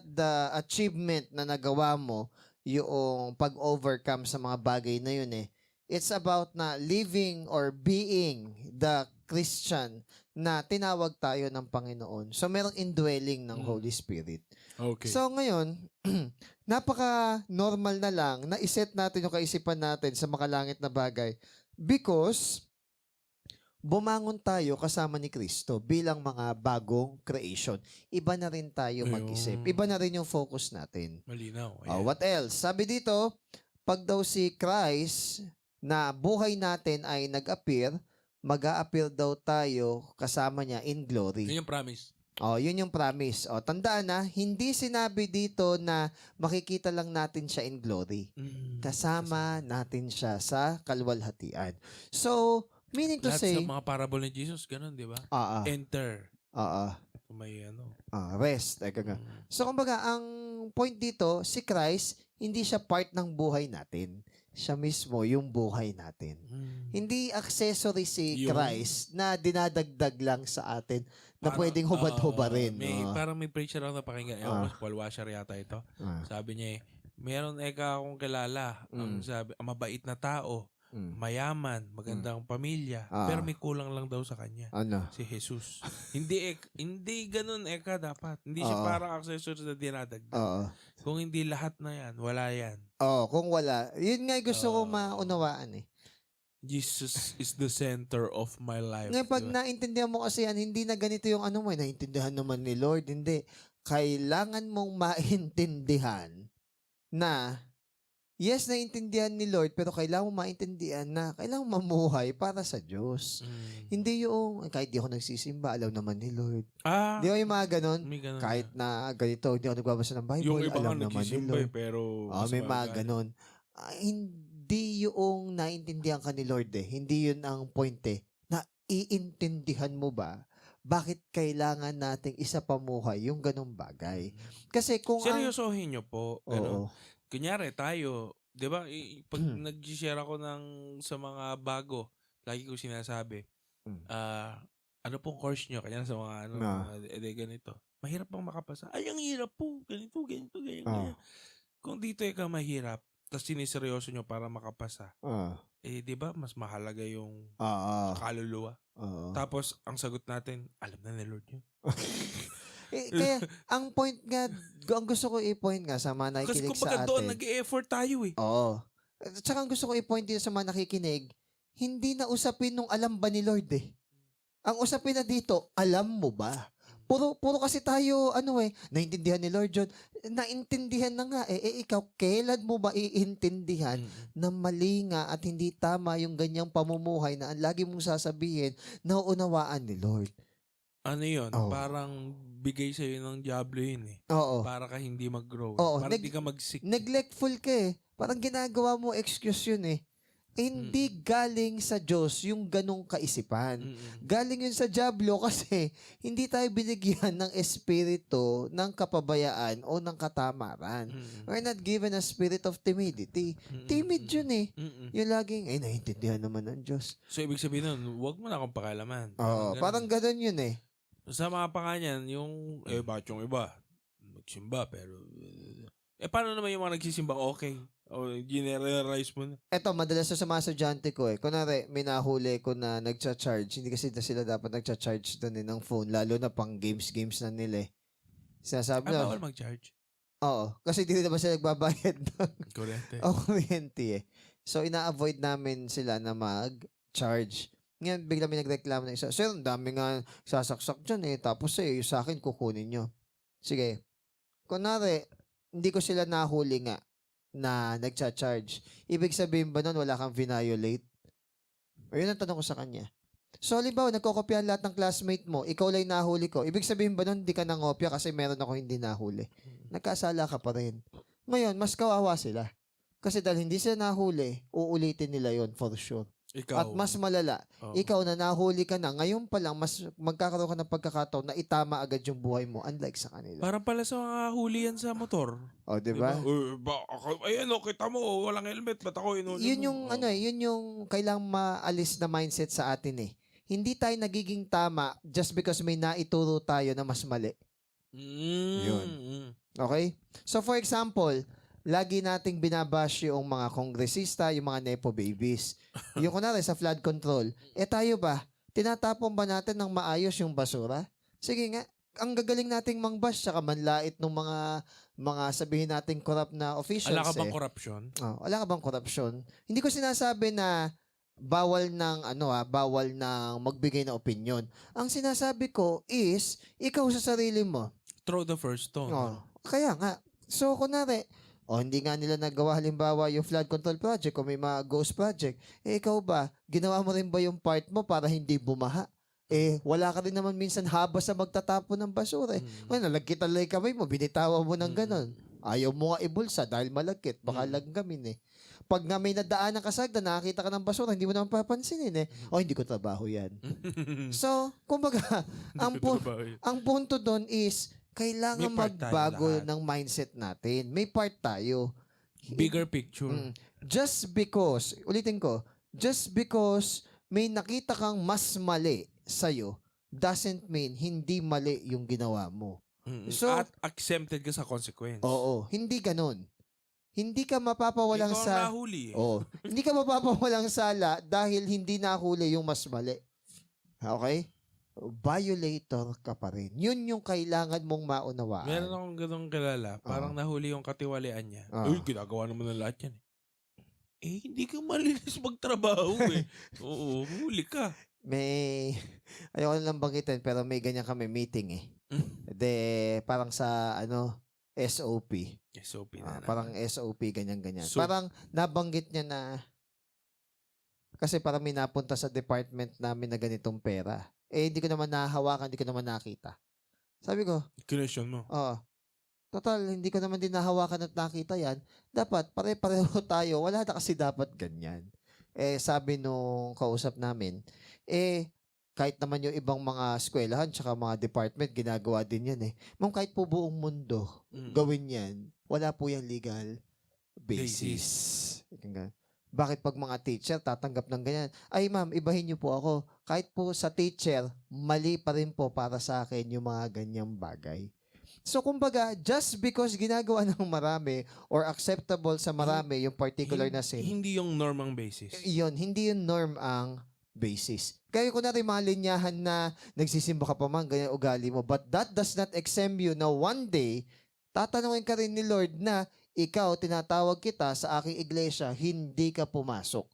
the achievement na nagawa mo yung pag-overcome sa mga bagay na yun eh. It's about na living or being the Christian na tinawag tayo ng Panginoon. So, merong indwelling ng Holy Spirit. Okay. So, ngayon, napaka-normal na lang na iset natin yung kaisipan natin sa makalangit na bagay because bumangon tayo kasama ni Kristo bilang mga bagong creation. Iba na rin tayo mag-isip. Iba na rin yung focus natin. Malinaw. What else? Sabi dito, pag daw si Christ na buhay natin ay nag-appear, mag-a-appear daw tayo kasama niya in glory. Yun yung promise. Yun yung promise. Tandaan na, hindi sinabi dito na makikita lang natin siya in glory. Kasama natin siya sa kalwalhatian. So, meaning to say, lahat sa mga parable ni Jesus, ganun, di ba? Enter. May rest. So, kumbaga, ang point dito, si Christ, hindi siya part ng buhay natin. Siya mismo yung buhay natin. Hindi accessory si Christ na dinadagdag lang sa atin na pwedeng hubad-hubarin. Parang may preacher ako napakinggan. Paul Washer yata ito. Sabi niya meron akong kilala. Ang sabi, mabait na tao. Mayaman, magandang pamilya, pero may kulang lang daw sa kanya. Si Jesus. Hindi ganun dapat. Hindi siya parang accessory na dinadagdag. Kung hindi lahat na yan, wala yan. Kung wala. Yun nga gusto ko maunawaan eh. Jesus is the center of my life. Ngayon, pag naintindihan mo kasi yan, hindi na ganito yung naintindihan naman ni Lord. Hindi. Kailangan mong maintindihan na yes, naiintindihan ni Lord, pero kailangan mo maintindihan na kailangan mamuhay para sa Diyos. Hindi yung, kahit di ako nagsisimba, alam naman ni Lord. Di ba yung mga ganon? Kahit na ganito, hindi ako nagbabasa ng Bible, yung iba alam nga naman ni nagsisimba Lord. pero May mga ganon. Hindi yung naintindihan ka ni Lord eh. Hindi yun ang point eh. Na iintindihan mo ba bakit kailangan nating isa pamuhay yung ganong bagay? Kasi kung seryosohin nyo po. Oo. Kunyari tayo, di ba, pag nag-share ako sa mga bago, lagi ko sinasabi, ano pong course nyo? Kanya sa mga ganito. Mahirap bang makapasa? Ay, ang hirap po. Ganito, ganyan. Kung dito ka mahirap, tapos siniseryoso nyo para makapasa, di ba, mas mahalaga yung kaluluwa. Tapos, ang sagot natin, alam na ni Lord yun. Kaya, ang point nga, ang gusto ko i-point nga sa mga nakikinig sa atin. Kasi kumbaga doon, nag-e-effort tayo eh. Oo. At saka ang gusto ko i-point din sa mga nakikinig, hindi na usapin nung alam ba ni Lord eh. Ang usapin na dito, alam mo ba? Puro kasi tayo, naintindihan ni Lord John. Naintindihan na nga ikaw, kailan mo ba iintindihan na mali nga at hindi tama yung ganyang pamumuhay na ang lagi mong sasabihin na uunawaan ni Lord? Ano yun? Parang bigay sa'yo ng Diablo yun eh. Oo. Para ka hindi mag-grow. Oo. Para hindi ka mag-sick. Neglectful ka eh. Parang ginagawa mo excuse yun eh. Hindi galing sa Diyos yung ganong kaisipan. Galing yun sa Diablo kasi hindi tayo binigyan ng espiritu ng kapabayaan o ng katamaran. We're not given a spirit of timidity. Timid yun eh. Yung laging, naiintindihan naman ng Diyos. So, ibig sabihin nun, huwag mo na akong pakialaman. Parang ganon yun eh. Sa mga panganyan, yung, bakit yung iba? Magsimba, pero, paano naman yung mga nagsisimba okay? O, generalize mo na. Eto, madalas sa mga estudyante ko eh. Kunwari, may nahuli ko na nagcha-charge. Hindi kasi sila dapat nagcha-charge doon ng phone. Lalo na pang games na nila eh. Sinasabi na. Bawal mag-charge? Oo. Kasi hindi naman sila nagbabayad ng kuryente. Kuryente eh. So, ina-avoid namin sila na mag-charge. Ngayon, bigla may nagreklamo na isa. Sir, ang dami nga sasaksak dyan eh. Tapos yung sa akin, kukunin nyo. Sige. Kunwari, hindi ko sila nahuli nga na nagcha-charge. Ibig sabihin ba nun wala kang violate? O yun ang tanong ko sa kanya. So, halimbawa, nagkokopyahan lahat ng classmate mo, ikaw lang nahuli ko. Ibig sabihin ba nun, hindi ka nangopya kasi meron ako hindi nahuli. Nagkasala ka pa rin. Ngayon, mas kawawa sila. Kasi dahil hindi sila nahuli, uulitin nila yon for sure. Ikaw. At mas malala, ikaw na nahuli ka na, ngayon pa lang, mas magkakaroon ka ng pagkakataon na itama agad yung buhay mo, unlike sa kanila. Parang pala sa mga huli yan sa motor. Diba? Kita mo, walang helmet, ba't ako inunin mo? Yun yung, yun yung kailangang maalis na mindset sa atin eh. Hindi tayo nagiging tama just because may naituro tayo na mas mali. Yun. Okay? So for example, lagi nating binabash yung mga kongresista, yung mga nepo babies. Yung kunwari sa flood control. Tayo ba? Tinatapon ba natin ng maayos yung basura? Sige nga. Ang gagaling nating mangbash tsaka manlait ng mga sabihin nating corrupt na officials. Wala ka bang korupsyon? Wala ka bang korupsyon? Hindi ko sinasabi na bawal ng bawal ng magbigay na opinion. Ang sinasabi ko is ikaw sa sarili mo. Throw the first stone. Kaya nga. So kunwari, hindi nga nila nagawa halimbawa yung flood control project o may mga ghost project. Ikaw ba, ginawa mo rin ba yung part mo para hindi bumaha? Wala ka rin naman minsan habas sa magtatapon ng basura. Nalagkit ang kamay mo, binitawa mo ng ganon. Ayaw mo nga ibulsa dahil malagkit. Baka langgamin eh. Pag nga may nadaan ng kasagda, nakakita ka ng basura, hindi mo naman papansinin eh. Hindi ko trabaho yan. So, kumbaga, ang punto doon is, kailangan magbago ng mindset natin. May part tayo. Bigger picture. Just because may nakita kang mas mali sa'yo, doesn't mean hindi mali yung ginawa mo. So, at exempted ka sa consequence. Oo. Hindi ganun. Hindi ka mapapawalang Ikaw nahuli. Hindi ka mapapawalang sala dahil hindi nahuli yung mas mali. Okay? Violator ka pa rin. Yun yung kailangan mong maunawaan. Meron akong ganong kilala. Parang nahuli yung katiwalian niya. Ginagawa naman ng lahat yan eh. Hindi ka malinis magtrabaho eh. Oo, huli ka. Ayoko lang banggitin pero may ganyan kami meeting eh. Parang sa SOP. SOP na naman. Parang SOP, ganyan-ganyan. So- Parang nabanggit niya na kasi parang may napunta sa department namin na ganitong pera. Hindi ko naman nahahawakan, hindi ko naman nakita. Sabi ko, Question mo. total, hindi ko naman din nahawakan at nakita yan. Dapat, pare-pareho tayo. Wala na kasi dapat ganyan. Sabi nung kausap namin, kahit naman yung ibang mga eskwelahan tsaka mga department, ginagawa din yan Ma'am, kahit po buong mundo, gawin yan, wala po yung legal basis. Bakit pag mga teacher tatanggap ng ganyan? Ay ma'am, ibahin niyo po ako. Kahit po sa teacher, mali pa rin po para sa akin yung mga ganyang bagay. So kumbaga, just because ginagawa ng marami or acceptable sa marami yung particular na sin, Hindi yung norm ang basis. hindi yung norm ang basis. Kaya ko na rin mga linyahan na nagsisimba ka pa man, ganyan ugali mo. But that does not exempt you na one day, tatanungin ka rin ni Lord na ikaw, tinatawag kita sa aking iglesia, hindi ka pumasok.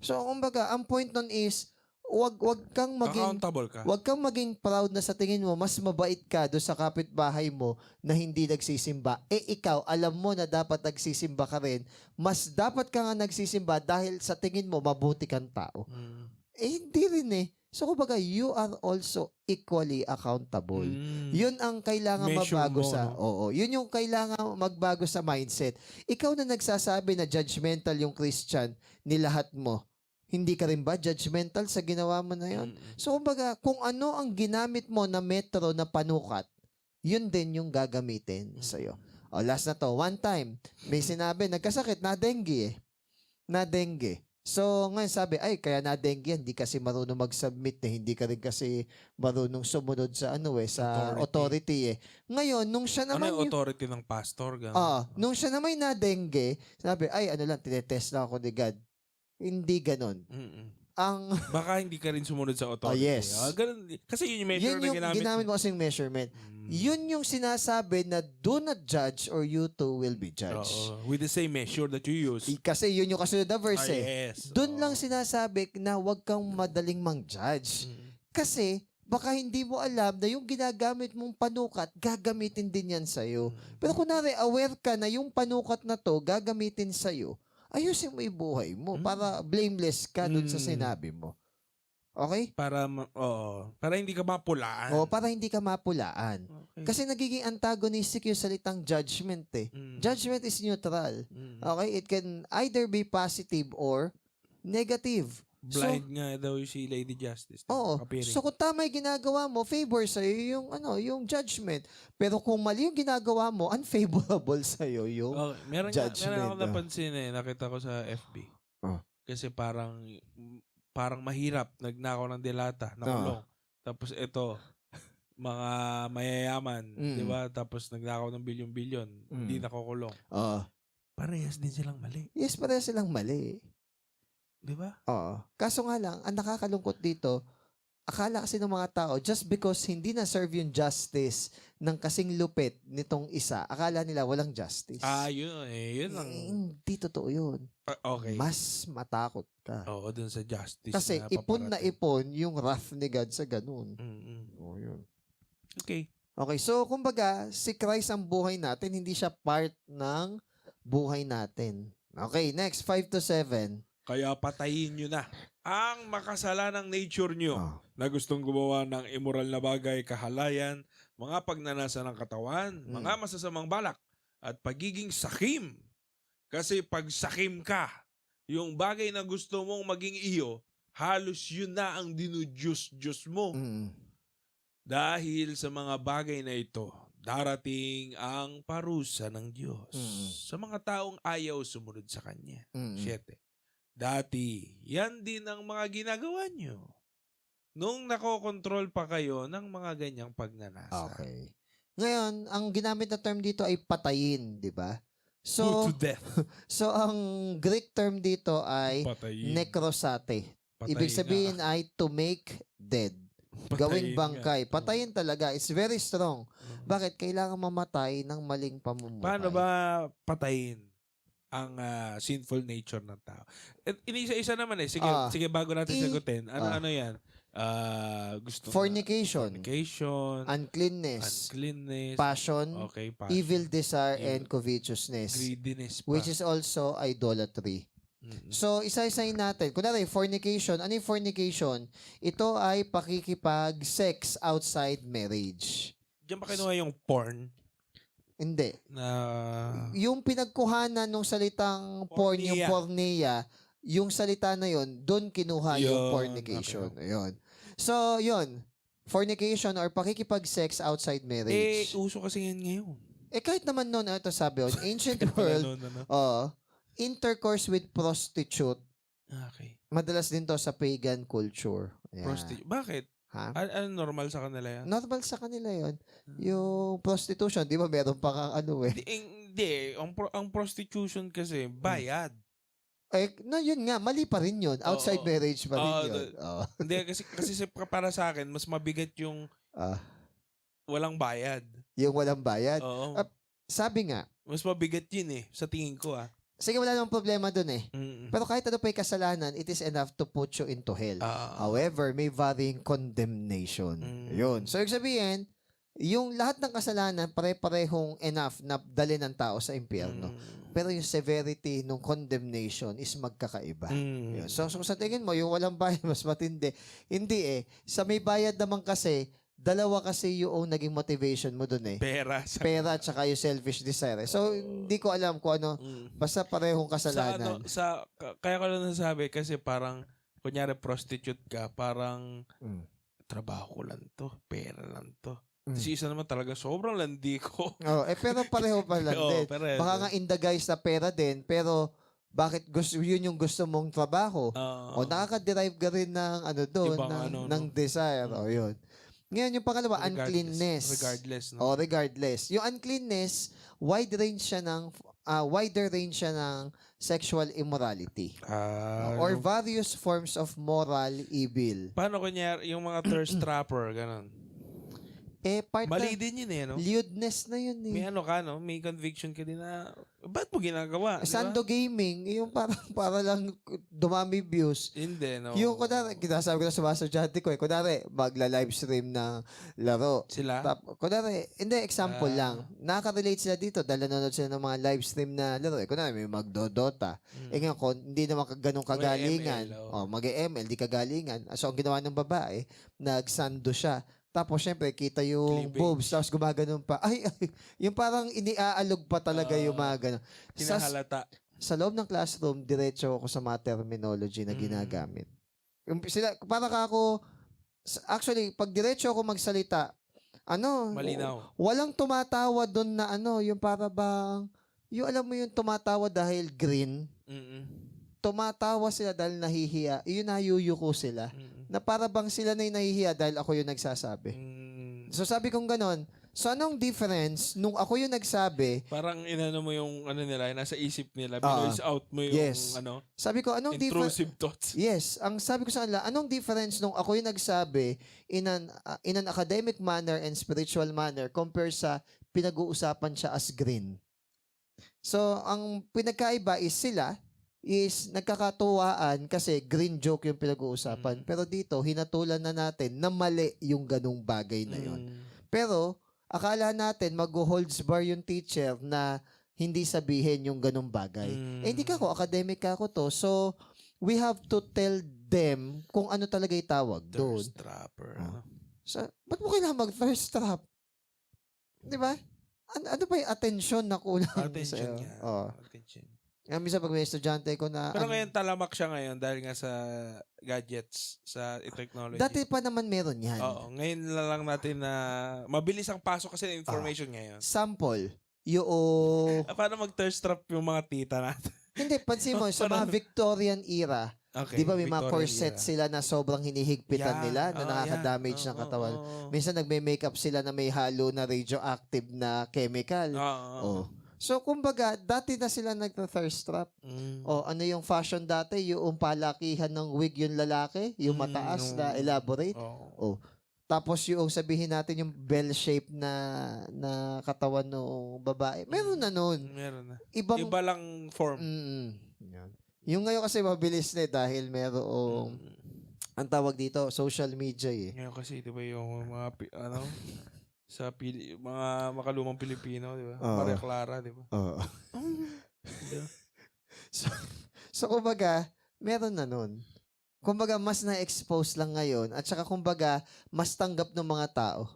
So, kumbaga, ang point nun is, wag kang maging Accountable ka. wag kang maging proud na sa tingin mo mas mabait ka do sa kapitbahay mo na hindi nagsisimba. Ikaw, alam mo na dapat nagsisimba ka rin. Mas dapat ka nga nagsisimba dahil sa tingin mo mabuti kang tao. Hindi rin So, kumbaga, you are also equally accountable. Yun ang kailangan Measure magbago mo, sa... no? Oo. Yun yung kailangan magbago sa mindset. Ikaw na nagsasabi na judgmental yung Christian, nilahat mo. Hindi ka rin ba judgmental sa ginawa mo na yun? So, kumbaga, kung ano ang ginamit mo na metro na panukat, yun din yung gagamitin sa'yo. Last na to. One time, may sinabi, nagkasakit, na dengue Na dengue. So, ngayon sabi, kaya na dengue yan, hindi kasi marunong mag-submit hindi ka rin kasi marunong sumunod sa sa authority Ngayon, nung siya Ano naman yung authority ng pastor? nung siya naman na dengue, sabi, tinetest lang ako ni God. Hindi ganon. Baka hindi ka rin sumunod sa authority. Yes. Ganun. Kasi yun yung measure Yun na yung ginamit. ginamit mo kasing measurement. Yun yung sinasabi na do not judge or you too will be judged. With the same measure that you use. Kasi yun yung kasunod na verse Yes. Doon lang sinasabi na huwag kang madaling mang-judge. Kasi baka hindi mo alam na yung ginagamit mong panukat, gagamitin din yan sa'yo. Pero kunwari, aware ka na yung panukat na to, gagamitin sa'yo, ayusin mo yung buhay mo para blameless ka doon sa sinabi mo. Okay? Para hindi ka mapulaan. Para hindi ka mapulaan. Okay. Kasi nagiging antagonistic yung salitang judgment Judgment is neutral. Okay? It can either be positive or negative. Blind nga daw si Lady Justice. So kung tama yung ginagawa mo, favor sa'yo yung judgment. Pero kung mali yung ginagawa mo, unfavorable sa'yo yung judgment. Meron ako napansin nakita ko sa FB. Kasi parang mahirap, nagnakaw ng delata, nakulong. Tapos ito, mga mayayaman, di ba? Tapos nagnakaw ng bilyon-bilyon, hindi nakukulong. Parehas din silang mali. Yes, parehas silang mali. Di ba? Kaso nga lang, ang nakakalungkot dito, akala kasi ng mga tao, just because hindi na-serve yung justice ng kasing lupit nitong isa, akala nila walang justice. Yun lang. Hindi totoo yun. Okay. Mas matakot ka. Dun sa justice. Kasi na ipon na paparating. ipon yung wrath ni God sa ganun. Yun. Okay. Okay, so kumbaga, si Christ ang buhay natin, hindi siya part ng buhay natin. Okay, next, 5-7. Kaya patayin nyo na ang makasalanang nature nyo na gustong gumawa ng immoral na bagay, kahalayan, mga pagnanasa ng katawan, mga masasamang balak, at pagiging sakim. Kasi pag sakim ka, yung bagay na gusto mong maging iyo, halos yun na ang dinudiyos-diyos mo. Dahil sa mga bagay na ito, darating ang parusa ng Diyos sa mga taong ayaw sumunod sa Kanya. 7. Dati, yan din ang mga ginagawa nyo nung nakokontrol pa kayo ng mga ganyang pagnanasa. Okay. Ngayon, ang ginamit na term dito ay patayin, di ba? Put to death. So, ang Greek term dito ay Patayin. necrosate. Patayin Ibig sabihin ay to make dead. Gawing bangkay. Patayin talaga. It's very strong. Bakit? Kailangan mamatay ng maling pamumuhay. Paano ba patayin ang sinful nature ng tao? Inisa-isa naman Sige, bago natin sagutin. Ano yan? gusto fornication, uncleanness, passion, okay, evil desire, and covetousness, greediness pa. which is also idolatry. So, isa-isayin natin. Kunwari, fornication. Ano yung fornication? Ito ay pakikipag-sex outside marriage. Diyan ba kinuha yung porn? Hindi. Yung pinagkuhanan ng salitang porn, yung porneia, yung salita na yun, doon kinuha yung fornication. Okay. Ayun. So, yun. Fornication or pakikipag-sex outside marriage. Uso kasi yan ngayon. Kahit naman noon, ito sabi yun, ancient world, intercourse with prostitute. Okay. Madalas din to sa pagan culture. Prostitute. Bakit? Ano normal sa kanila yan? Normal sa kanila yun. Yung prostitution, di ba meron pa kang Hindi. Ang prostitution kasi, bayad. Yun nga, mali pa rin yun. Outside marriage pa rin yun. Hindi, kasi para sa akin, mas mabigat yung walang bayad. Yung walang bayad? Oo. Sabi nga, mas mabigat yun sa tingin ko Sige, wala namang problema dun Pero kahit ano pa yung kasalanan, it is enough to put you into hell. However, may varying condemnation. Yun. So, ibig sabihin, yung lahat ng kasalanan, pare-parehong enough na dali ng tao sa impyerno. Pero yung severity ng condemnation is magkakaiba. Yun. So, sa tingin mo, yung walang bayad, mas matindi. Hindi Sa may bayad naman kasi, dalawa kasi yung naging motivation mo dun Pera at saka yung selfish desire. So, hindi ko alam kung ano. Basta parehong kasalanan. Kaya ko lang nasabi kasi parang, kunyari prostitute ka, parang trabaho ko lang to, pera lang to. Kasi isa naman talaga, sobrang landi ko. Pero pareho pa lang din. Baka nga in the guys na pera din, pero bakit yun yung gusto mong trabaho? O nakaka-derive ka rin ng ng desire. Yun. Ngayon, yung pangalawa, uncleanness. Regardless. Regardless. Yung uncleanness, wider range siya ng sexual immorality. Or various forms of moral evil. Paano kunyari, yung mga thirst trapper, ganun? Mali din yun no? Lewdness na yun May may conviction ka din na, ba't mo ginagawa? Sando gaming, yung para lang dumami views. Hindi, no? Yung kunwari, kinasabi ko na sa mga estudyante ko kunwari, magla-livestream ng laro. Sila? Kunwari, hindi, example lang. Nakaka-relate sila dito dahil nanonood sila ng mga livestream na laro. Kunwari, may magdodota. Ngayon, hindi naman ganun kagalingan. Mag-ML, di kagalingan. So, ang ginawa ng babae, nagsando siya. Tapos, syempre, kita yung boobs. Tapos, gumaganon pa. Yung parang iniaalog pa talaga yung mga ganon. Kinahalata. Sa loob ng classroom, diretso ako sa mga terminology na ginagamit. Para ako, actually, pag diretso ako magsalita, malinaw. Walang tumatawa doon na yung para bang, yung alam mo yung tumatawa dahil green, tumatawa sila dahil nahihiya, yun nayuyuko sila. Na para bang sila na yung nahihiya dahil ako yung nagsasabi. So sabi kong ganon, so anong difference nung ako yung nagsabi? Parang inano mo yung nila, nasa isip nila, binoise out mo yung Sabi ko, anong intrusive thoughts. Yes, ang sabi ko sa kanila, anong difference nung ako yung nagsabi in an academic manner and spiritual manner compare sa pinag-uusapan siya as green. So, ang pinagkaiba is nagkakatuwaan kasi green joke yung pinag-uusapan. Pero dito, hinatulan na natin na mali yung ganung bagay na yon. Pero, akala natin mag-holds bar yung teacher na hindi sabihin yung ganung bagay. Hindi ka ako, academic ako to. So, we have to tell them kung ano talaga yung tawag doon. Thirst trapper. So, ba't mo kailangan mag-thirst trap? Di ba? Ano ba yung attention na kulang attention sa'yo? Attention. Misa pag may estudyante ko na... Pero ngayon talamak siya ngayon dahil nga sa gadgets, sa technology. Dati pa naman meron yan. Oo. Ngayon lang natin na mabilis ang pasok kasi ng information ngayon. Sample. Paano mag-thirst trap yung mga tita natin? Hindi, pansin mo, sa mga Victorian era, di ba may mga corset sila na sobrang hinihigpitan nila na nakaka-damage ng katawan. Minsan nagme-makeup sila na may halo na radioactive na chemical. So, kumbaga, dati na sila nagta-thirst trap. Ano yung fashion dati? Yung palakihan ng wig yung lalaki, yung mataas na elaborate. Tapos yung sabihin natin yung bell shape na katawan ng babae. Meron na nun. Meron na. Iba lang form. Yung ngayon kasi mabilis na dahil merong ang tawag dito, social media eh. Ngayon kasi, di ba, yung mga, mga makalumang Pilipino, di ba? Maria Clara, di ba? Oo. Diba? So, kumbaga, meron na nun. Kumbaga, mas na-expose lang ngayon at saka kumbaga, mas tanggap ng mga tao.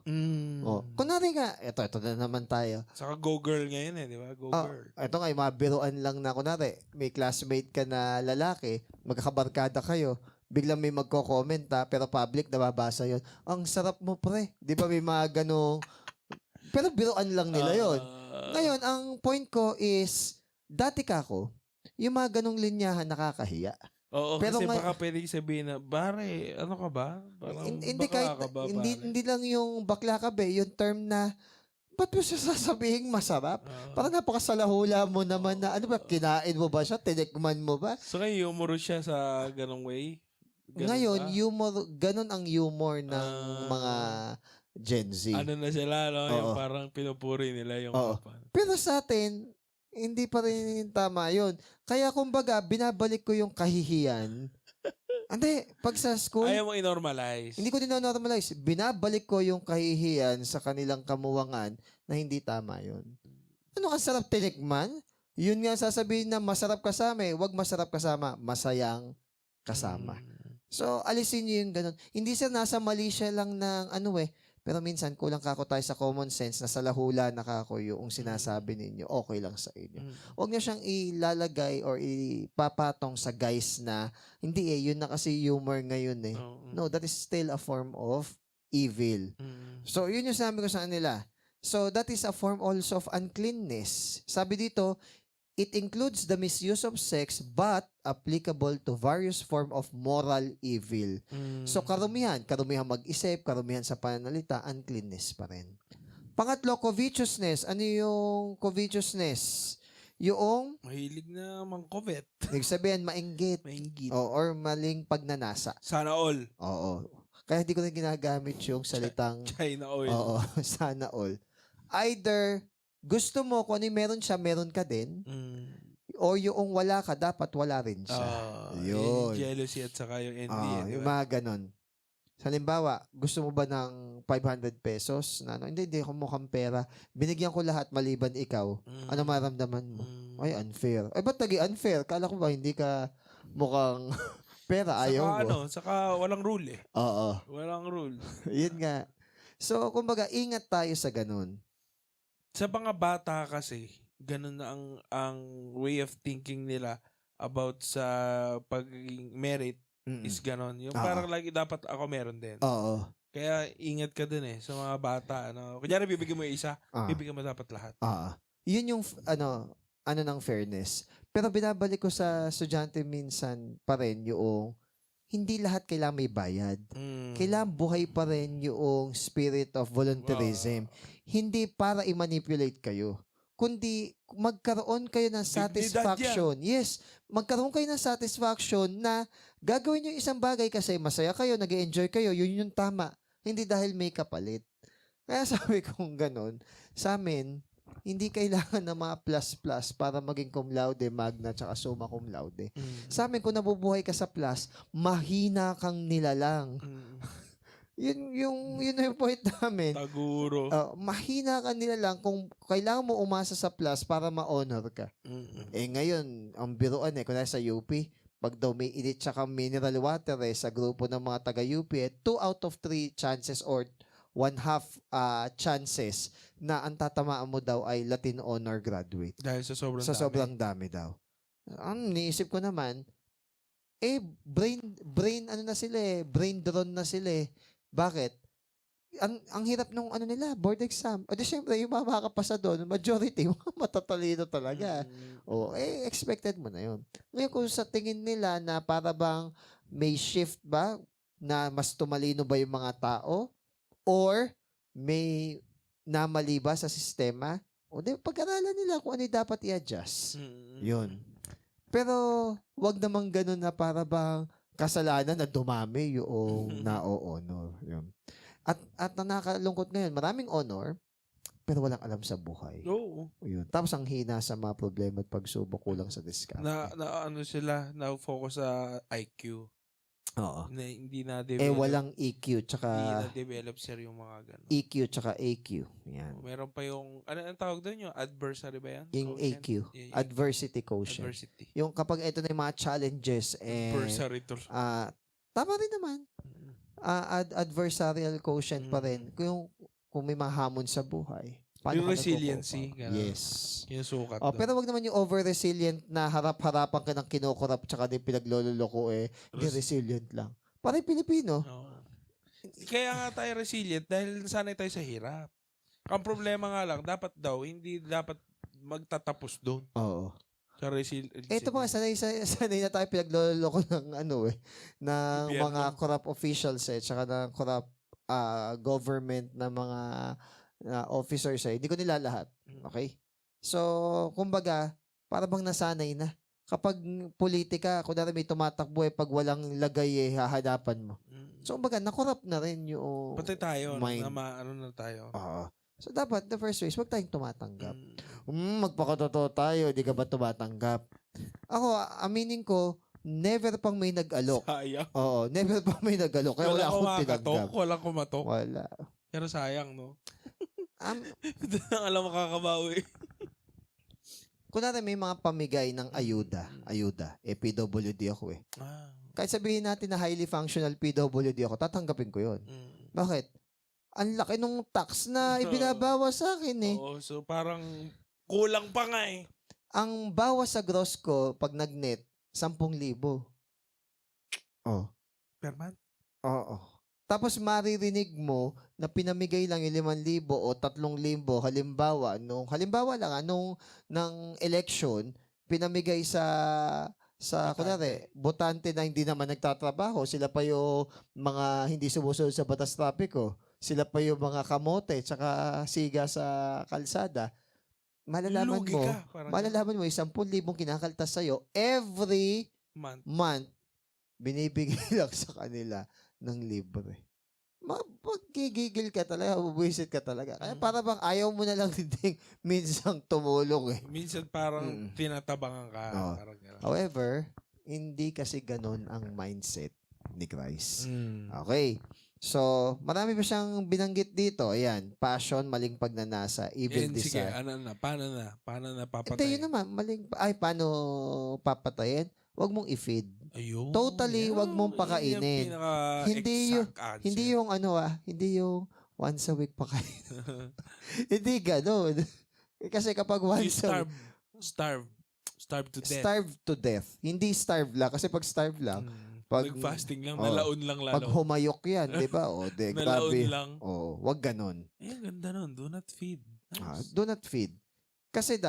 Kunwari nga, ito na naman tayo. Saka go girl ngayon eh, di ba? Go girl. Ito nga, yung mga biruan lang na, kunwari, may classmate ka na lalaki, magkakabarkada kayo, biglang may magko-comment pero public, nababasa yon. Ang sarap mo, pre. Di ba may mga ganong, pero biruan lang nila yon. Ngayon, ang point ko is, dati ka ako, yung mga ganong linyahan nakakahiya. Oo, pero kasi baka pwedeng sabihin na, bare, ano ka ba? Parang hindi kahit, ka ba, hindi lang yung bakla ka ba, yung term na, ba't mo siya sasabihin masarap? Parang napakasalahula mo naman na, ano ba, kinain mo ba siya? Tinikman mo ba? So ngayon, humor siya sa ganong way? Ngayon, ganon ang humor ng mga Gen Z. Ano na sila, no? Yung parang pinupuri nila yung Pero sa atin, hindi pa rin tama yun. Kaya kumbaga, binabalik ko yung kahihiyan. Hindi, pag sa school... Ayaw mo i-normalize. Hindi ko din na-normalize. Binabalik ko yung kahihiyan sa kanilang kamuwangan na hindi tama yun. Ano ka sarap tinikman? Yun nga sasabihin na masarap kasama eh. Huwag masarap kasama, masayang kasama. So, alisin niyo yung ganun. Hindi siya nasa mali siya lang ng ano eh. Pero minsan, kulang kako tayo sa common sense na sa lahula na kako yung sinasabi ninyo, okay lang sa inyo. Huwag niyo siyang ilalagay or ipapatong sa guys na, hindi eh, yun na kasi humor ngayon eh. No, that is still a form of evil. So, yun yung sabi ko sa kanila. So, that is a form also of uncleanness. Sabi dito, it includes the misuse of sex but applicable to various form of moral evil. So karumihan mag-isip, karumihan sa pananalita, uncleanness pa rin. Pangatlo, covetousness. Ano yung covetousness? Yung mahilig na mangkovet. Ibig sabihin, mainggit. Or maling pagnanasa. Sana all. Oo. Kaya hindi ko na ginagamit yung salitang China oil. Oo, sana all. Either gusto mo kung ano meron siya, meron ka din. O yung wala ka, dapat wala rin siya. Yun. Jealousy at saka yung envy. Yung mga ganon. Halimbawa, gusto mo ba ng 500 pesos? Na, hindi ako mukhang pera. Binigyan ko lahat maliban ikaw. Ano maramdaman mo? Ay, unfair. Ay, ba't naging unfair? Kala ko ba hindi ka mukhang pera? Ayaw mo. Saka walang rule eh. Oo. Walang rule. Yun nga. So, kumbaga, ingat tayo sa ganon. Sa mga bata kasi, ganun na ang way of thinking nila about sa pagiging merit is ganun. Yung parang lagi dapat ako meron din. Oo. Kaya ingat ka din eh sa mga bata. Ano. Kunyari bibigyan mo yung isa, bibigyan mo dapat lahat. Yun yung ano ng fairness. Pero binabalik ko sa estudyante minsan pa rin yung hindi lahat kailangan may bayad. Kailangan buhay pa rin yung spirit of volunteerism. Hindi para i-manipulate kayo, kundi magkaroon kayo ng satisfaction. Yes, magkaroon kayo ng satisfaction na gagawin yung isang bagay kasi masaya kayo, nag-enjoy kayo, yun yung tama. Hindi dahil may kapalit. Kaya sabi kong ganun, sa amin, hindi kailangan ng mga plus-plus para maging cum laude, magna, tsaka summa cum laude. Sa amin, kung nabubuhay ka sa plus, mahina kang nilalang. Yun yung point namin. Taguro. Mahina ka nilalang kung kailangan mo umasa sa plus para ma-honor ka. Eh ngayon, ang biruan kung nasa UP, pag daw may init tsaka mineral water sa grupo ng mga taga-UP, 2 out of 3 chances or 1/2 chances na ang tatamaan mo daw ay Latin honor graduate. Dahil sa sobrang dami. Sa sobrang dami daw. Ang niisip ko naman, brain ano na sila brain drone na sila Bakit? Ang hirap nung nila, board exam. O di syempre, yung mga makakapasa doon, majority, matatalino talaga. Expected mo na yun. Ngayon, kung sa tingin nila na para bang may shift ba, na mas tumalino ba yung mga tao, or may namali ba sa sistema, o di, pag-aralan nila kung ano dapat i-adjust. Yun. Pero, wag namang ganun na para bang kasalanan na dumami yung na-honor. Yun. At nakakalungkot ngayon, maraming honor, pero walang alam sa buhay. Oo. Yun. Tapos ang hina sa mga problema at pagsubok, kulang sa diskarte. Ano sila, na-focus sa IQ. Oo. Hindi na-develop. Walang EQ tsaka hindi na-develop, sir, yung mga ganun. EQ tsaka AQ. Yan. Meron pa yung, ano ang tawag doon? Yung adversary ba yan? Yung Quotient? AQ. Adversity quotient. Adversity. Yung kapag ito na yung mga challenges Adversary to. tama rin naman. Adversarial quotient pa rin. Kung may mga hamon sa buhay. Yung resiliency. Yes. Yung sukat. Pero wag naman yung over-resilient na harap-harapan ka ng kinukurap tsaka din pinaglololoko hindi resilient lang. Parang Pilipino. Kaya nga tayo resilient dahil sanay tayo sa hirap. Ang problema nga lang, dapat daw, hindi dapat magtatapos doon. Oo. Sa resilience. Ito pa, sanay na tayo pinagloloko ng ng mga corrupt officials tsaka ng corrupt government na mga officers hindi ko nila lahat. Okay? So, kumbaga, para bang nasanay na. Kapag politika, kunwari may tumatakbo pag walang lagay hahadapan mo. So, kumbaga, nakorrupt na rin yung pati tayo, mind. ano na tayo. So, dapat, the first place, wag tayong tumatanggap. Magpakatotoo tayo, di ka ba tumatanggap? Ako, aminin ko, never pang may nag-alok. Sayang. Oo, never pang may nag-alok. Kaya wala akong tinanggap. Walang kumatok. Wala. Pero sayang, no? Alam mo kakabawi. Kunwari may mga pamigay ng ayuda. PWD ako Kahit sabihin natin na highly functional PWD ako, tatanggapin ko yun. Bakit? Ang laki nung tax na ibinabawas sa akin Oo, so parang kulang pa nga Ang bawas sa gross ko, pag nag-net, 10,000. Per month? Oo. Tapos maririnig mo na pinamigay lang yung 5,000 o 3,000 halimbawa lang ng election, pinamigay sa kunwari, botante na hindi naman nagtatrabaho, sila pa yung mga hindi sumusunod sa batas trapiko, sila pa yung mga kamote tsaka siga sa kalsada. Malalaman mo 10,000 kinakaltas sa'yo every month binibigay lang sa kanila ng libre. Magigigil ka talaga, bubuisit ka talaga. Kaya para bang ayaw mo na lang din minsang tumulong Minsan parang tinatabangan ka. Parang However, hindi kasi ganun ang mindset ni Christ. Okay. So, marami pa siyang binanggit dito. Ayan, passion, maling pagnanasa, evil desire. Sige, paano na papatayin? Ito yun naman, paano papatayin? Huwag mong i-feed. Ayun. Totally, wag mong pakainin. Hindi yung hindi yung once a week pakain. Hindi gano'n. Kasi kapag once a week. Starve to death. Starve to death. Hindi starve lang. Kasi pag starve lang, pag fasting lang, nalaon lang lalo. Pag humayok yan, di ba? Nalaon lang. Wag ganon. Ang ganda nun. Do not feed. Nice. Do not feed. Kasi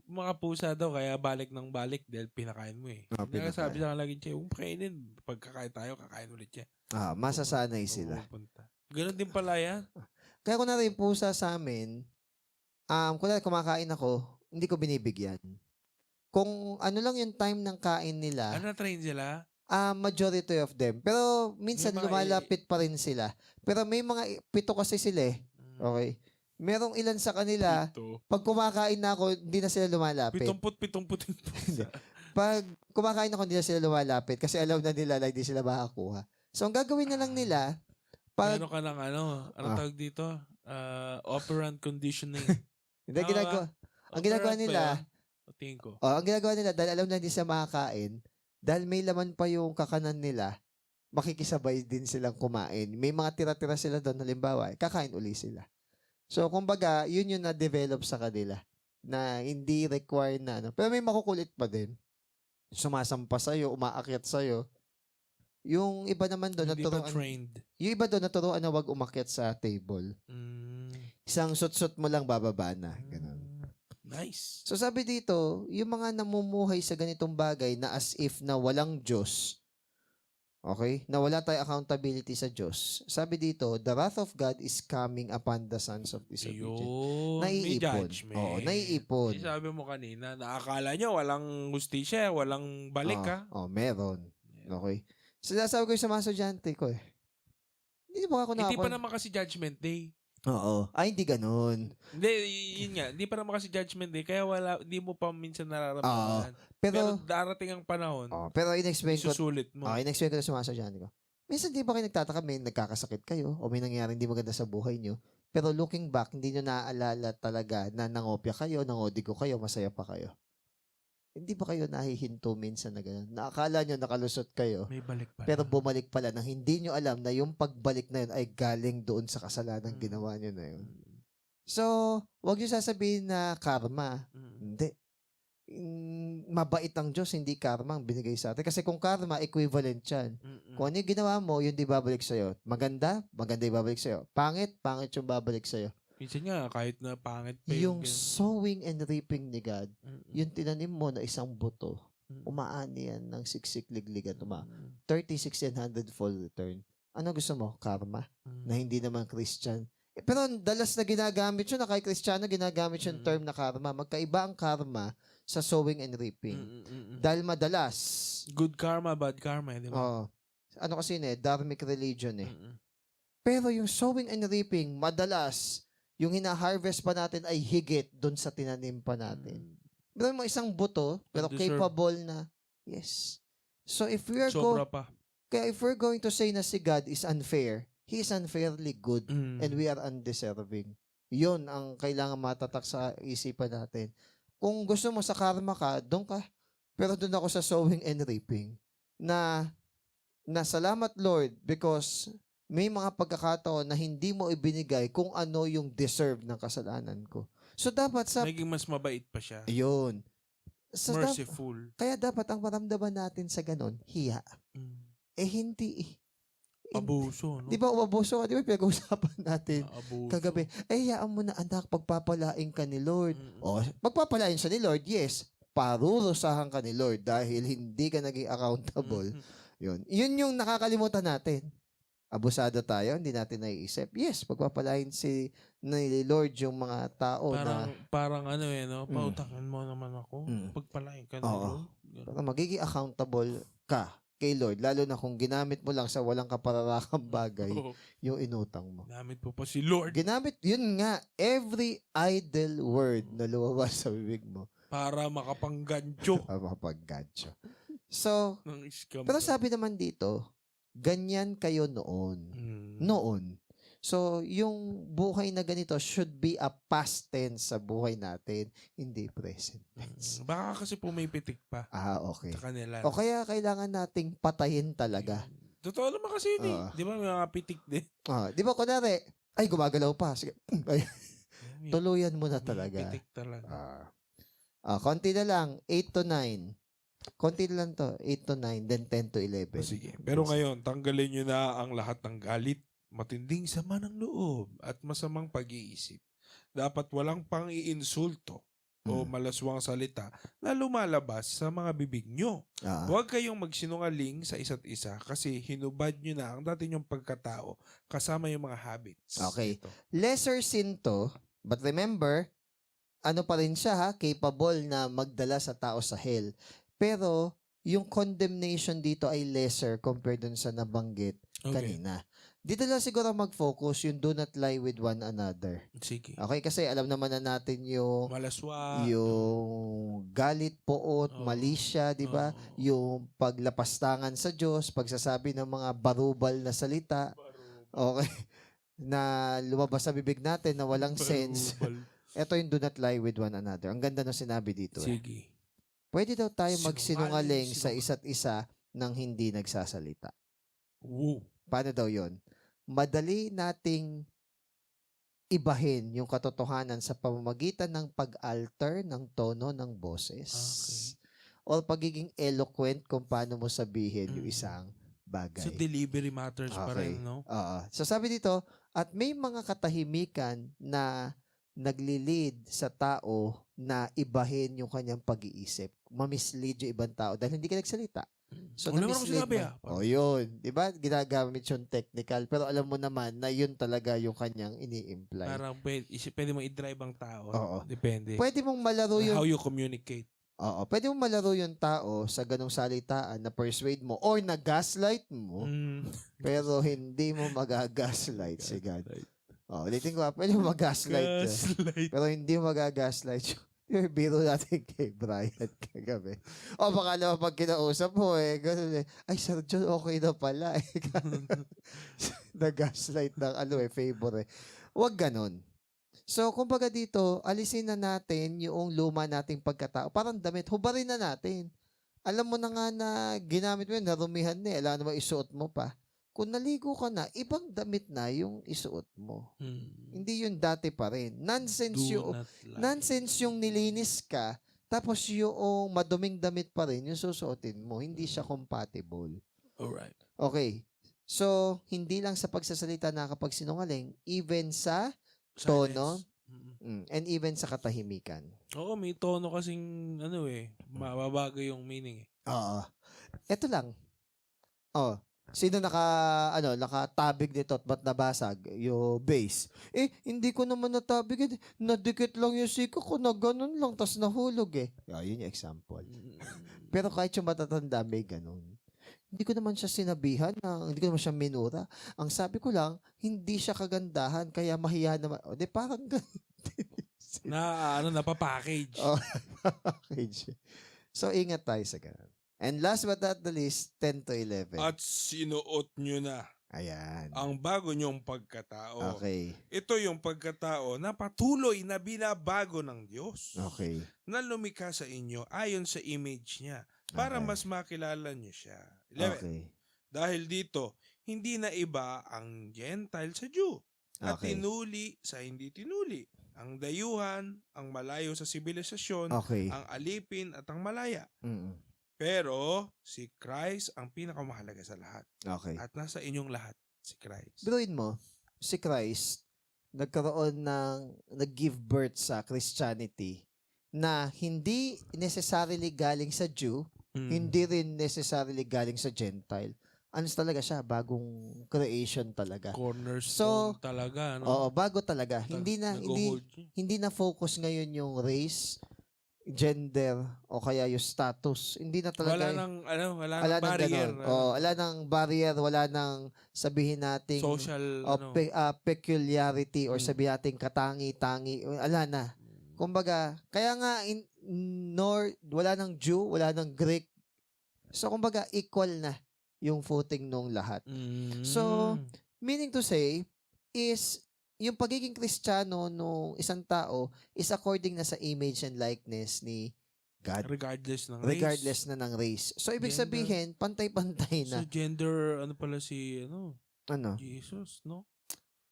mga pusa daw, kaya balik ng balik dahil pinakain mo Kaya sabi sa lagi siya, kainin. Pagkakain tayo, kakain ulit siya. Masasanay sila. Ganon din pala yan. Kaya kung narin pusa sa amin, kung kumakain ako, hindi ko binibigyan. Kung ano lang yung time ng kain nila. Na-train sila? Majority of them. Pero minsan lumalapit pa rin sila. Pero may mga 7 kasi sila Okay? Merong ilan sa kanila, pag kumakain na ako, hindi na sila lumalapit. 70. Pag kumakain ako, hindi na sila lumalapit kasi alam na nila na hindi sila makakuha. So, ang gagawin na lang nila, ano ka lang, tawag dito? Operant conditioning. Hindi, ang ginagawa nila, tingin ko. Ang ginagawa nila, dahil alam na hindi sila makakain, dahil may laman pa yung kakanan nila, makikisabay din silang kumain. May mga tira-tira sila doon, halimbawa, kakain uli sila. So, kumbaga, yun yung na-develop sa kanila na hindi required na. Pero may makukulit pa din. Sumasampa sa'yo, umaakyat sa'yo. Yung iba naman doon, yung iba doon, naturuan na wag umakyat sa table. Isang sut-sut mo lang, bababa na. Ganun. Nice. So, sabi dito, yung mga namumuhay sa ganitong bagay na as if na walang Diyos, okay? Na wala tayo accountability sa Diyos. Sabi dito, the wrath of God is coming upon the sons of disobedience. Naiipon. Naiipon. Sabi mo kanina, naakala nyo walang justisya, walang balik meron. Okay. So, sabi ko sa mga estudyante ko Hindi pa ako Hindi pa naman kasi Judgment Day. Oo. Ay, hindi ganun. Hindi, yun nga. Hindi pa naman kasi judgment eh. Kaya hindi mo pa minsan Oo. nararamdaman. Pero darating ang panahon, pero in-explain ko, isusulit mo. in-explain ko na sa mga sadyano ko. Minsan di ba kayo nagtataka, may nagkakasakit kayo o may nangyaring hindi maganda sa buhay nyo. Pero looking back, hindi nyo naaalala talaga na nangopya kayo, nangodigo kayo, masaya pa kayo. Hindi ba kayo nahihinto minsan na gano'n? Naakala nyo nakalusot kayo, May balik pala. pero bumalik pala nang hindi nyo alam na yung pagbalik na yun ay galing doon sa kasalanan ginawa nyo na yun. So, wag nyo sasabihin na karma. Hindi. Mabait ang Diyos, hindi karma ang binigay sa atin. Kasi kung karma, equivalent yan. Kung ano yung ginawa mo, yun di babalik sa'yo. Maganda, maganda yung babalik sa'yo. Pangit, pangit yung babalik sa'yo. Minsan nga, kahit na pangit pa Yung sowing and reaping ni God, yung tinanim mo na isang buto, umaani yan ng siksik-liglig at 30, 60, and 100-fold return. Ano gusto mo? Karma? Na hindi naman Christian. Pero dalas na ginagamit yun, na kay Kristiyano ginagamit yung term na karma. Magkaiba ang karma sa sowing and reaping. Dahil madalas. Good karma, bad karma. Di ba? Ano kasi yun dharmic religion Pero yung sowing and reaping, madalas, yung hina-harvest pa natin ay higit doon sa tinanim pa natin. Pero mo isang buto, pero capable na, yes. So if we are if we're going to say na si God is unfair, He is unfairly good and we are undeserving. Yun ang kailangan matatak sa isipan natin. Kung gusto mo sa karma ka, doon ka. Pero doon ako sa sowing and reaping. Na salamat Lord because may mga pagkakataon na hindi mo ibinigay kung ano yung deserve ng kasalanan ko. So dapat naging mas mabait pa siya. Yun. So merciful. Kaya dapat ang maramdaman natin sa ganon, hiya. Hindi abuso, no? Di ba abuso? Di ba pinag-uusapan natin kagabi? Hayaan mo na anak, pagpapalain ka ni Lord. Pagpapalain siya ni Lord, yes. Parurusahan ka ni Lord dahil hindi ka naging accountable. Yun yung nakakalimutan natin. Abusado tayo, hindi natin naiisip. Yes, pagpapalain ni Lord yung mga tao parang no? Pautakin mo naman ako. Pagpalain ka ni Lord. Para magiging accountable ka kay Lord, lalo na kung ginamit mo lang sa walang kapararakang bagay yung inutang mo. Ginamit po pa si Lord. Yun nga, every idle word na lumabas sa bibig mo. Para makapanggancho. So, pero sabi naman dito, ganyan kayo noon. Noon. So, yung buhay na ganito should be a past tense sa buhay natin, hindi present tense. Baka kasi pumipitik pa. Okay. Sa kanila. O kaya kailangan nating patayin talaga. Totoo naman kasi yun Di ba may mga pitik din? Di ba kunwari, ay gumagalaw pa. Sige. Tuluyan mo na talaga. Pitik talaga. Konti na lang, 8 to 9. Konti na lang to, 8 to 9, then 10 to 11. Sige. Pero ngayon, tanggalin nyo na ang lahat ng galit, matinding sama ng loob, at masamang pag-iisip. Dapat walang pang-iinsulto o malaswang salita na lumalabas sa mga bibig nyo. Huwag kayong magsinungaling sa isa't isa kasi hinubad nyo na ang dati nyong pagkatao kasama yung mga habits. Okay. Lesser sin to, but remember, ano pa rin siya capable na magdala sa tao sa hell. Pero, yung condemnation dito ay lesser compared dun sa nabanggit kanina. Dito lang siguro mag-focus yung do not lie with one another. Sige. Okay, kasi alam naman na natin yung malaswa, yung galit, poot, malisya, di ba? Yung paglapastangan sa Diyos, pagsasabi ng mga barubal na salita. Okay. Na lumabas sa bibig natin na walang sense. Ito yung do not lie with one another. Ang ganda ng sinabi dito. Sige. Pwede daw tayo magsinungaling sa isa't isa nang hindi nagsasalita. Paano daw yon? Madali nating ibahin yung katotohanan sa pamamagitan ng pag-alter ng tono ng boses. O pagiging eloquent kung paano mo sabihin yung isang bagay. So delivery matters pa rin, no? So sabi dito, at may mga katahimikan na nagli-lead sa tao na ibahin yung kanyang pag-iisip. Mamislead yung ibang tao dahil hindi ka nagsalita. So, na-mislead mo. Yun. Diba? Ginagamit yung technical. Pero alam mo naman na yun talaga yung kanyang ini-imply. Parang pwede mong i-drive ang tao. Depende. Pwede mong malaro yung... How you communicate. Pwede mong malaro yung tao sa ganong salitaan na persuade mo or na gaslight mo, pero hindi mo magagaslight si God. Ulitin ko, pwede mo mag-gaslight. Gaslight. Pero hindi mag-gaslight yung biro natin kay Brian kagabi. Baka naman pag kinausap mo ganun ay, Sir John, okay na pala Nag-gaslight ng favor Huwag ganun. So, kumbaga dito, alisin na natin yung luma nating pagkatao. Parang damit, hubarin na natin. Alam mo na nga na ginamit mo yun, narumihan na alam naman isuot mo pa. Kung naligo ka na, ibang damit na yung isuot mo. Hindi yung dati pa rin. Nonsense yung nilinis ka, tapos yung maduming damit pa rin yung susuotin mo. Hindi siya compatible. Alright. Okay. So, hindi lang sa pagsasalita nakakapagsinungaling, even sa tono, and even sa katahimikan. Oo, may tono kasing mababago yung meaning Oo. Ito lang. Sino nakatabig nito at ba't nabasag? Yung base. Hindi ko naman natabig. Nadikit lang yung siko ko na ganun lang, tas nahulog yun yung example. Pero kahit yung matatanda, may ganun. Hindi ko naman siya sinabihan, hindi ko naman siya minura. Ang sabi ko lang, hindi siya kagandahan, kaya mahiya naman. Parang ganun. Napapackage. Package. So, ingat tayo sa ganun. And last but not the least, 10 to 11. At sinuot nyo na. Ayan. Ang bago nyong pagkatao. Okay. Ito yung pagkatao na patuloy na binabago ng Diyos. Okay. Na lumikha sa inyo ayon sa image niya para mas makilala niyo siya. 11. Okay. Dahil dito, hindi na iba ang Gentile sa Jew. At tinuli sa hindi tinuli. Ang dayuhan, ang malayo sa sibilisasyon, ang alipin at ang malaya. Pero si Christ ang pinakamahalaga sa lahat. Okay. At nasa inyong lahat si Christ. Biruin mo, si Christ nag-give birth sa Christianity na hindi necessarily galing sa Jew, hindi rin necessarily galing sa Gentile. Talaga siya, bagong creation talaga. Cornerstone talaga, no? Oo, bago talaga. Hindi na focus ngayon yung race, gender, o kaya yung status. Hindi na talaga. Wala nang barrier. Wala nang barrier, wala nang sabihin nating social peculiarity or sabihin nating katangi-tangi. Wala na. Kumbaga, kaya nga wala nang Jew, wala nang Greek. So kumbaga equal na yung footing nung lahat. So, meaning to say is yung pagiging Kristiyano nung isang tao is according na sa image and likeness ni God. Regardless na ng race. So, ibig sabihin, pantay-pantay na. So, gender, si Jesus, no?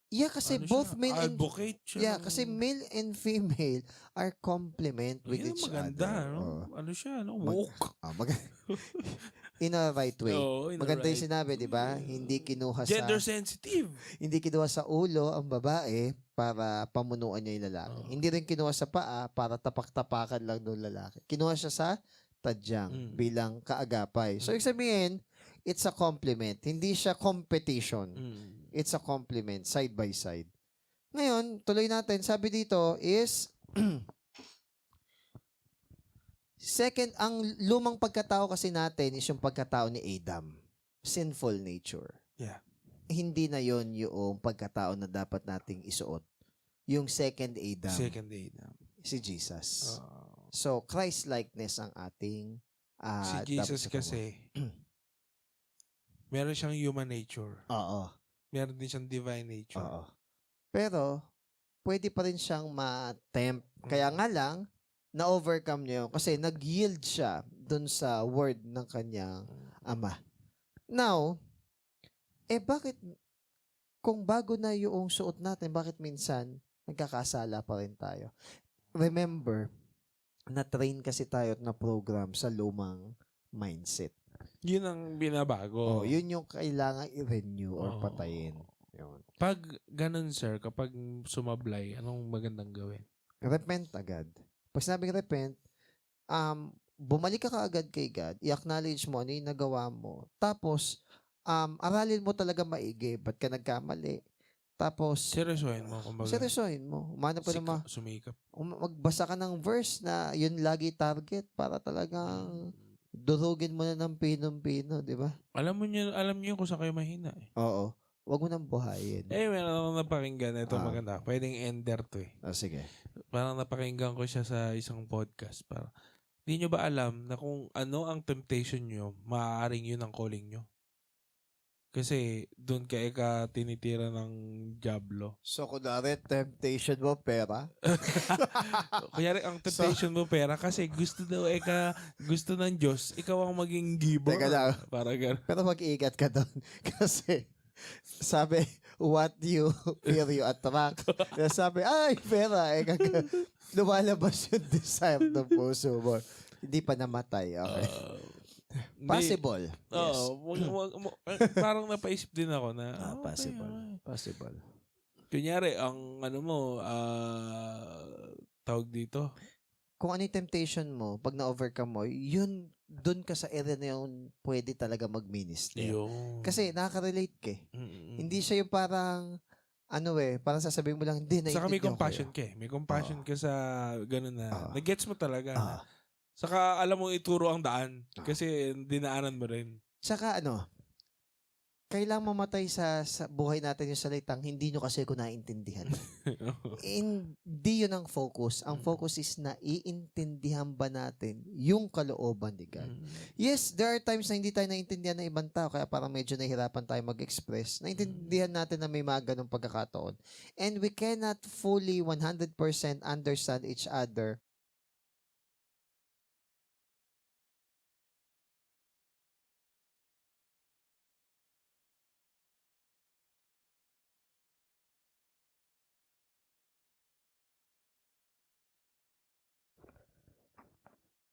Yeah, kasi both male and advocate siya. Yeah, kasi male and female are complement with each maganda, other. No? Woke. In a right way. Maganda yung sinabi, di ba? Hindi kinuha gender sensitive. Hindi kinuha sa ulo ang babae para pamunuan niya yung lalaki. Hindi rin kinuha sa paa para tapak-tapakan lang ng lalaki. Kinuha siya sa tadyang bilang kaagapay. So, ibig sabihin, it's a complement. Hindi siya competition. It's a complement, side by side. Ngayon, tuloy natin. Sabi dito is, second, ang lumang pagkatao kasi natin is yung pagkatao ni Adam. Sinful nature. Yeah. Hindi na yon yung pagkatao na dapat nating isuot. Yung second Adam. Si Jesus. So, Christ-likeness ang ating si Jesus kasi, meron siyang human nature. Oo. Meron din siyang divine nature. Oo. Pero, pwede pa rin siyang ma-tempt. Kaya nga lang, na-overcome niya yun. Kasi nag-yield siya dun sa word ng kanyang ama. Now, bakit, kung bago na yung suot natin, bakit minsan nagkakasala pa rin tayo? Remember, na-train kasi tayo at na-program sa lumang mindset. Yun ang binabago. Yun yung kailangan i-renew or patayin. Yun. Pag ganun, sir, kapag sumablay, anong magandang gawin? Repent agad. Pag sinabing repent, bumalik ka kaagad kay God, i-acknowledge mo ano yung nagawa mo. Tapos, aralin mo talaga maigi. Ba't ka nagkamali? Tapos, seryosohin mo. Seryosohin mo. Umano pa naman. Sumikap. Magbasa ka ng verse na yun lagi target para talagang durugin mo na ng pinong-pino, di ba? Alam niyo kung saan kayo mahina. Oo. Wag mo nang buhayin. Meron akong napakinggan. Ito maganda. Pwedeng ender to eh. Sige. Parang napakinggan ko siya sa isang podcast. Parang, hindi nyo ba alam na kung ano ang temptation nyo, maaaring yun ang calling nyo? Kasi doon ka tinitira ng Diablo. So, kunwari, temptation mo, pera? Kunyari, ang temptation mo pera kasi gusto daw gusto ng Diyos, ikaw ang maging giver. Teka lang. Para gano'n. Pero mag-iingat ka doon. Kasi, sabi, what you fear you attract. Sabi, ay, pera. Lumalabas yung desire ng puso mo. Hindi pa namatay. Okay. Possible. Parang napaisip din ako na Possible. Kunyari, ang tawag dito. Kung ano yung temptation mo, pag na-overcome mo, yun, dun ka sa area na yun, pwede talaga mag-minister. Kasi nakaka-relate ka eh. Hindi siya yung parang, parang sasabihin mo lang, hindi, naiintindihan ko. Saka may compassion ka eh. May compassion ka sa ganun na, nag-gets mo talaga na. Saka alam mo ituro ang daan kasi dinaanan mo rin. Saka kailangan mamatay sa buhay natin yung salitang hindi nyo kasi ko naiintindihan. Hindi yun ang focus. Ang focus is na iintindihan ba natin yung kalooban ni God. Yes, there are times na hindi tayo naiintindihan ng ibang tao kaya parang medyo nahihirapan tayo mag-express. Naintindihan natin na may mga ganong pagkakataon. And we cannot fully 100% understand each other